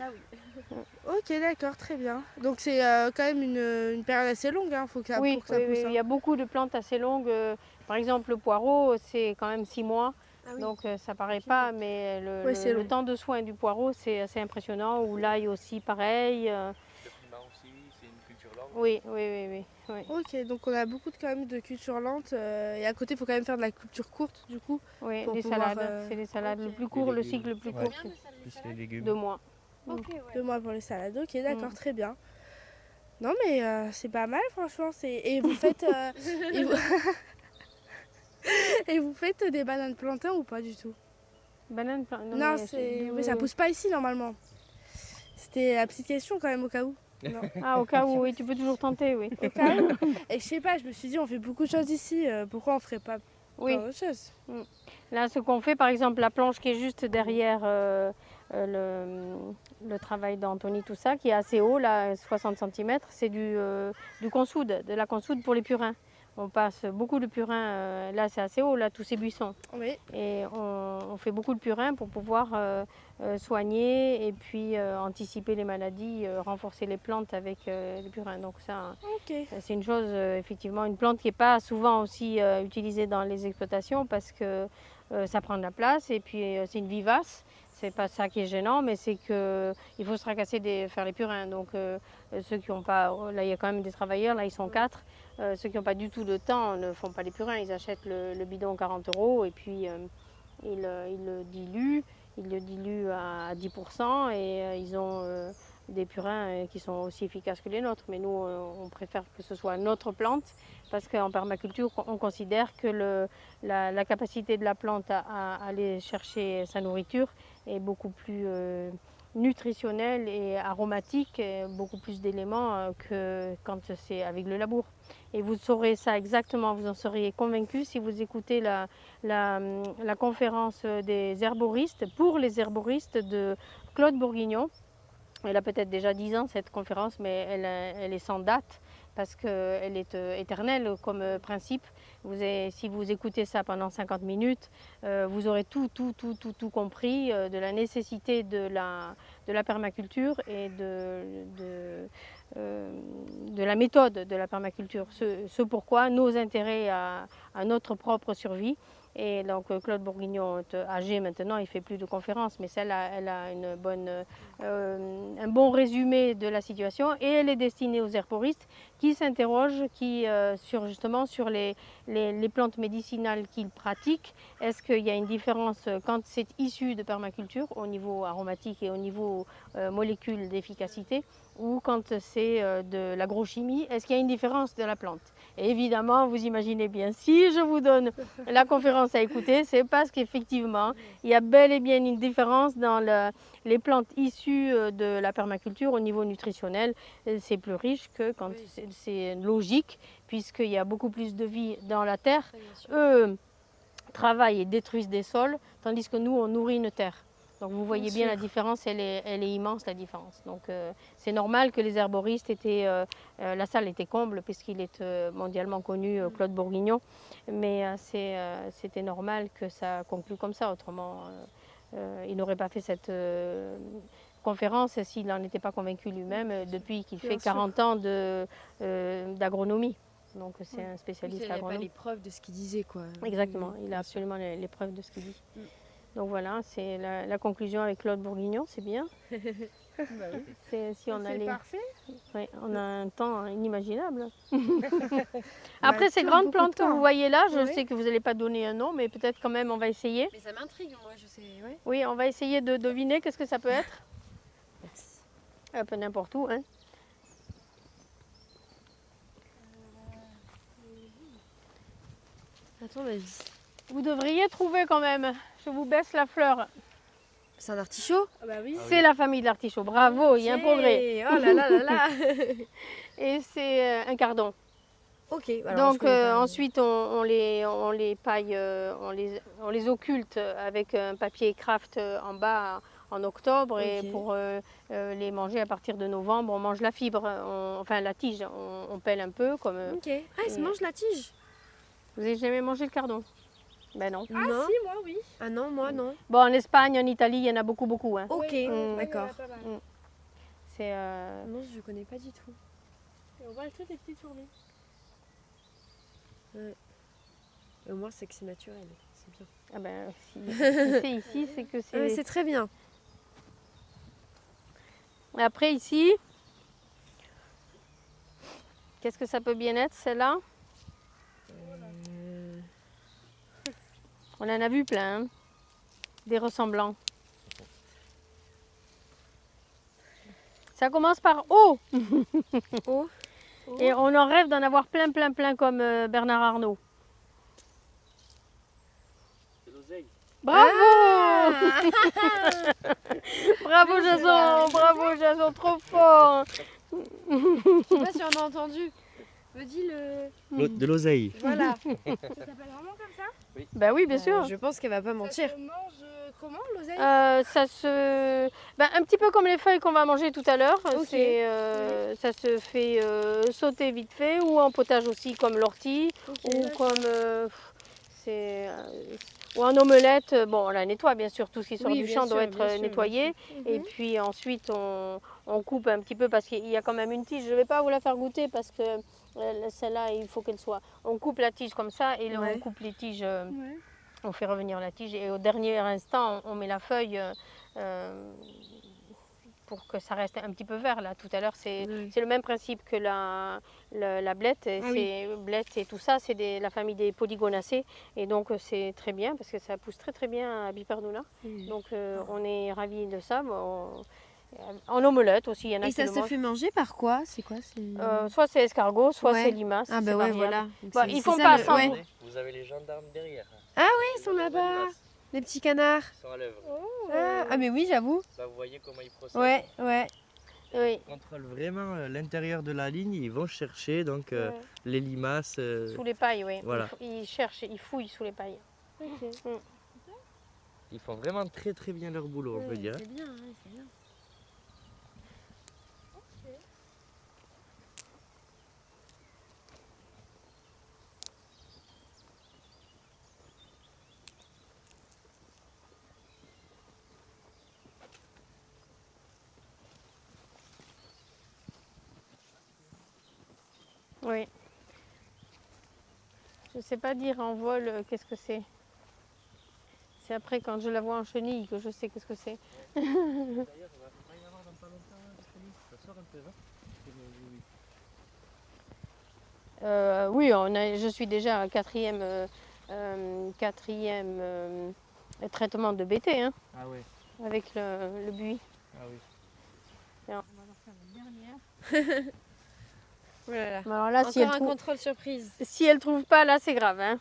E: Ok, d'accord, très bien. Donc c'est quand même une période assez longue, hein, faut que ça,
B: oui,
E: pour que ça
B: oui,
E: pousse.
B: oui,
E: hein.
B: il y a beaucoup de plantes assez longues. Par exemple, le poireau, c'est quand même 6 mois.
A: Ah oui.
B: Donc ça paraît pas, mais
E: Ouais, c'est
B: le
E: long.
B: temps de soin du poireau, c'est assez impressionnant. Ou l'ail aussi, pareil.
C: Le piment aussi, c'est une culture longue.
B: Oui.
E: Ok, donc on a beaucoup quand même de cultures lentes. Et à côté, il faut quand même faire de la culture courte, du coup.
B: Oui,
E: Pour
B: les
E: pouvoir,
B: salades. C'est les salades.
A: ok.
B: Le plus court, le
D: légumes.
B: cycle le plus
D: Ouais.
B: court,
D: Plus les légumes.
B: c'est 2 mois.
A: Ok, ouais.
E: 2 mois pour les salades. Ok, d'accord,
B: Mm.
E: très bien. Non mais c'est pas mal, franchement. Et vous faites. Et vous... Et vous faites des bananes plantains ou pas du tout?
B: Banane,
E: Non, oui, ça pousse pas ici normalement. C'était la petite question quand même au cas où. Non.
B: Ah, au cas où, oui, tu peux toujours tenter, oui.
E: Au cas où. Et je sais pas, je me suis dit, on fait beaucoup de choses ici, pourquoi on ferait pas
B: Oui.
E: plein d'autres choses?
B: Là, ce qu'on fait, par exemple, la planche qui est juste derrière le travail d'Anthony, tout ça, qui est assez haut, là, 60 cm, c'est du consoude, de la consoude pour les purins. On passe beaucoup de purins, là c'est assez haut, là, tous ces buissons.
E: Oui.
B: Et on fait beaucoup de purins pour pouvoir soigner et puis anticiper les maladies, renforcer les plantes avec les purins. Donc ça,
E: Ok.
B: c'est une chose, effectivement, une plante qui n'est pas souvent aussi utilisée dans les exploitations parce que ça prend de la place et puis c'est une vivace. C'est pas ça qui est gênant, mais c'est qu'il faut se tracasser faire les purins. Donc ceux qui n'ont pas, là il y a quand même des travailleurs, là ils sont 4. Ceux qui n'ont pas du tout de temps ne font pas les purins, ils achètent le bidon 40 € et puis ils le diluent à 10% et ils ont des purins qui sont aussi efficaces que les nôtres. Mais nous, on préfère que ce soit notre plante parce qu'en permaculture, on considère que la capacité de la plante à aller chercher sa nourriture est beaucoup plus nutritionnelle et aromatique, et beaucoup plus d'éléments que quand c'est avec le labour. Et vous saurez ça exactement, vous en seriez convaincu si vous écoutez la conférence des herboristes, pour les herboristes de Claude Bourguignon. Elle a peut-être déjà 10 ans cette conférence, mais elle est sans date parce qu'elle est éternelle comme principe. Si vous écoutez ça pendant 50 minutes, vous aurez tout compris de la nécessité de la permaculture et de la méthode de la permaculture. Ce pourquoi nos intérêts à notre propre survie. Et donc Claude Bourguignon, âgé maintenant, il ne fait plus de conférences, mais celle-là, elle a un bon résumé de la situation et elle est destinée aux herboristes qui s'interrogent justement sur les plantes médicinales qu'ils pratiquent. Est-ce qu'il y a une différence quand c'est issu de permaculture au niveau aromatique et au niveau molécules d'efficacité ou quand c'est de l'agrochimie? Est-ce qu'il y a une différence de la plante? Et évidemment, vous imaginez bien, si je vous donne la conférence à écouter, c'est parce qu'effectivement, il y a bel et bien une différence dans les plantes issues de la permaculture au niveau nutritionnel. C'est plus riche que quand c'est logique, puisqu'il y a beaucoup plus de vie dans la terre. Eux travaillent et détruisent des sols, tandis que nous, on nourrit une terre. Donc vous voyez bien la différence, elle est immense la différence. Donc c'est normal que les herboristes la salle était comble puisqu'il est mondialement connu, Claude Bourguignon, mais c'était normal que ça conclue comme ça, autrement il n'aurait pas fait cette conférence s'il n'en était pas convaincu lui-même depuis qu'il fait 40 ans d'agronomie. Donc c'est un spécialiste agronome.
A: Il n'a pas les preuves de ce qu'il disait, quoi.
B: Exactement, il a absolument les preuves de ce qu'il dit. Donc voilà, c'est la conclusion avec Claude Bourguignon, c'est bien. Si on
E: C'est parfait.
B: Oui, on a un temps inimaginable. Après ces
E: tout,
B: grandes
E: beaucoup
B: plantes
E: de
B: que
E: temps.
B: vous voyez là, je
E: Oui.
B: sais que vous n'allez pas donner un nom, mais peut-être quand même on va essayer.
A: Mais ça m'intrigue, moi, je sais. Ouais.
B: Oui, on va essayer de deviner qu'est-ce que ça peut être.
A: Merci.
B: Un peu n'importe où, hein.
A: À ton avis.
B: Vous devriez trouver quand même. Je vous baisse la fleur.
A: C'est un artichaut?
E: Ah bah oui.
B: C'est la famille de l'artichaut. Bravo, il y a un progrès.
A: Oh là là là là.
B: Et c'est un cardon.
A: Ok. Alors,
B: Donc ensuite on les paille, on les occulte avec un papier craft en bas en octobre et
A: Ok.
B: pour les manger à partir de novembre, on mange la fibre, enfin la tige, on pèle un peu comme.
A: Ok. Ah, il se mange la tige?
B: Vous n'avez jamais mangé le cardon? Ben non.
E: Ah
A: Non.
E: si, moi oui.
A: Ah non, moi non.
B: Bon, en Espagne, en Italie, il y en a beaucoup. Hein.
A: Ok,
E: Oui,
A: d'accord.
E: il y en a pas mal.
B: C'est
A: Non, je connais pas du tout.
E: Et on voit toutes les petites fourmis.
A: Au moins, c'est que c'est naturel. C'est bien.
B: ah ben, si c'est ici, c'est que c'est.
A: C'est très bien.
B: Après ici, qu'est-ce que ça peut bien être celle-là? On en a vu plein, hein, des ressemblants. Ça commence par O.
A: Oh.
B: Et on en rêve d'en avoir plein comme Bernard Arnault. Bravo
A: Ah
B: Bravo Jason, bravo Jason, trop fort.
A: Je sais pas si on a entendu. Me dis le...
D: De l'oseille.
A: Voilà.
E: Ça s'appelle vraiment comme ça?
B: Bah oui, bien sûr.
A: Je pense qu'elle va pas mentir.
E: Ça se mange comment, l'oseille?
B: Ça se... un petit peu comme les feuilles qu'on va manger tout à l'heure.
A: Ok.
B: Ça se fait sauter vite fait ou en potage aussi comme l'ortie ou comme... ou en omelette. Bon, on la nettoie bien sûr. Tout ce qui sort
A: Oui,
B: du
A: bien
B: champ
A: sûr,
B: doit
A: bien
B: être
A: sûr,
B: nettoyé. Et puis ensuite, on coupe un petit peu parce qu'il y a quand même une tige. Je ne vais pas vous la faire goûter parce que celle-là, il faut qu'elle soit... On coupe la tige comme ça et là,
A: Ouais.
B: on coupe les tiges...
E: Ouais.
B: On fait revenir la tige et au dernier instant, on met la feuille pour que ça reste un petit peu vert. Là, tout à l'heure, c'est le même principe que la blette. Et blette et tout ça, c'est la famille des Polygonacées. Et donc, c'est très bien parce que ça pousse très très bien à Biperduna. Donc, on est ravis de ça. Bon, en omelette aussi, il y en a
A: Et
B: qui
A: ça
B: le
A: se
B: mangent.
A: fait manger par quoi? C'est quoi?
B: Soit c'est escargot, soit
A: Ouais.
B: c'est limace.
A: Ah
B: c'est
A: bah ouais,
B: variable.
A: voilà. Donc
B: Bah,
A: c'est-
B: ils
A: c'est
B: font
A: ça,
B: pas
A: le-
B: sans-
A: ouais.
D: Vous avez les gendarmes derrière.
A: Ils sont là-bas. Les petits canards.
D: Ils sont à l'œuvre.
A: Ah mais oui, j'avoue.
D: Là, vous voyez comment ils procèdent.
A: Ouais, ouais.
B: Oui.
D: Ils contrôlent vraiment l'intérieur de la ligne. Ils vont chercher donc
B: Ouais.
D: les limaces.
B: Sous les pailles, oui.
D: Voilà.
B: Ils cherchent, ils fouillent sous les pailles.
D: Ils font vraiment très très bien leur boulot, on peut dire.
A: C'est bien, c'est bien.
B: Oui. Je ne sais pas dire en vol qu'est-ce que c'est. C'est après quand je la vois en chenille que je sais qu'est-ce que c'est.
D: D'ailleurs, il va y avoir dans pas longtemps de chenille. Ça sort un peu, non?
B: Oui, je suis déjà à quatrième traitement de BT hein,
D: Ah ouais.
B: avec le buis.
D: Ah oui.
B: On va leur faire une dernière.
A: Oh là là.
B: Mais alors là,
A: Encore un contrôle surprise.
B: si elle trouve pas, là c'est grave. Hein.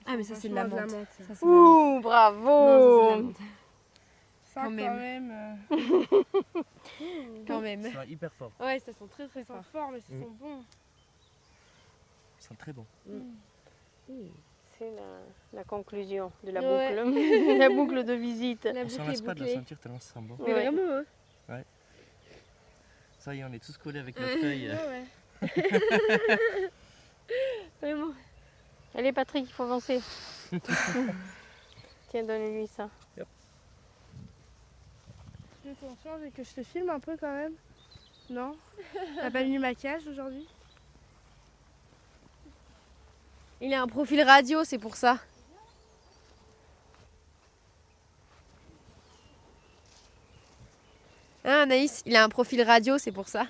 A: Ah mais ça c'est de la
E: Franchement,
A: menthe.
E: de la menthe.
A: Ça, c'est de la menthe.
B: Ouh, bravo.
A: Non, ça, c'est de la menthe.
E: Ça,
A: Quand
E: quand
A: même.
E: même.
A: Quand même.
D: Ils sont hyper forts.
A: Ouais, ça sent très très
E: Ils sont
A: fort.
E: forts, mais ils
D: Mm.
E: sont bons.
D: Ils sont très bons.
B: C'est la conclusion de la
A: Ouais.
B: boucle. La boucle de visite.
A: La
D: On s'en
A: boucle
D: lasse
A: est
D: pas de la
A: bouclée.
D: sentir tellement ça sent bon.
A: Mais
B: Ouais.
A: vraiment, hein.
D: Ça y est, on est tous collés avec notre feuille.
E: Ouais.
A: Vraiment.
B: Allez Patrick, il faut avancer. Tiens, donne-lui ça.
E: Tu veux qu'on change et que je te filme un peu quand même? Non? T'as pas mis le maquillage aujourd'hui?
A: Il a un profil radio, c'est pour ça. Hein, Anaïs, il a un profil radio, c'est pour ça.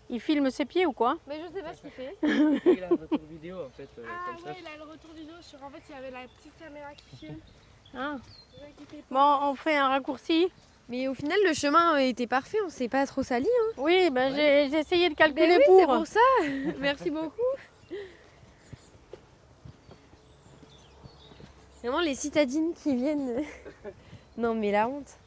B: Il filme ses pieds ou quoi?
A: Mais je sais pas ce qu'il fait.
D: Il a un retour vidéo en fait.
E: Ah
D: comme ça.
E: ouais, il a le retour vidéo sur... En fait, il y avait la petite caméra qui filme.
B: Ah.
E: Ne vous inquiétez pas.
B: Bon, on fait un raccourci.
A: Mais au final, le chemin était parfait, on s'est pas trop sali. Hein.
B: Oui, ben j'ai essayé de calculer
A: Ben oui,
B: pour.
A: c'est pour ça. Merci beaucoup. Vraiment les citadines qui viennent. Non mais la honte.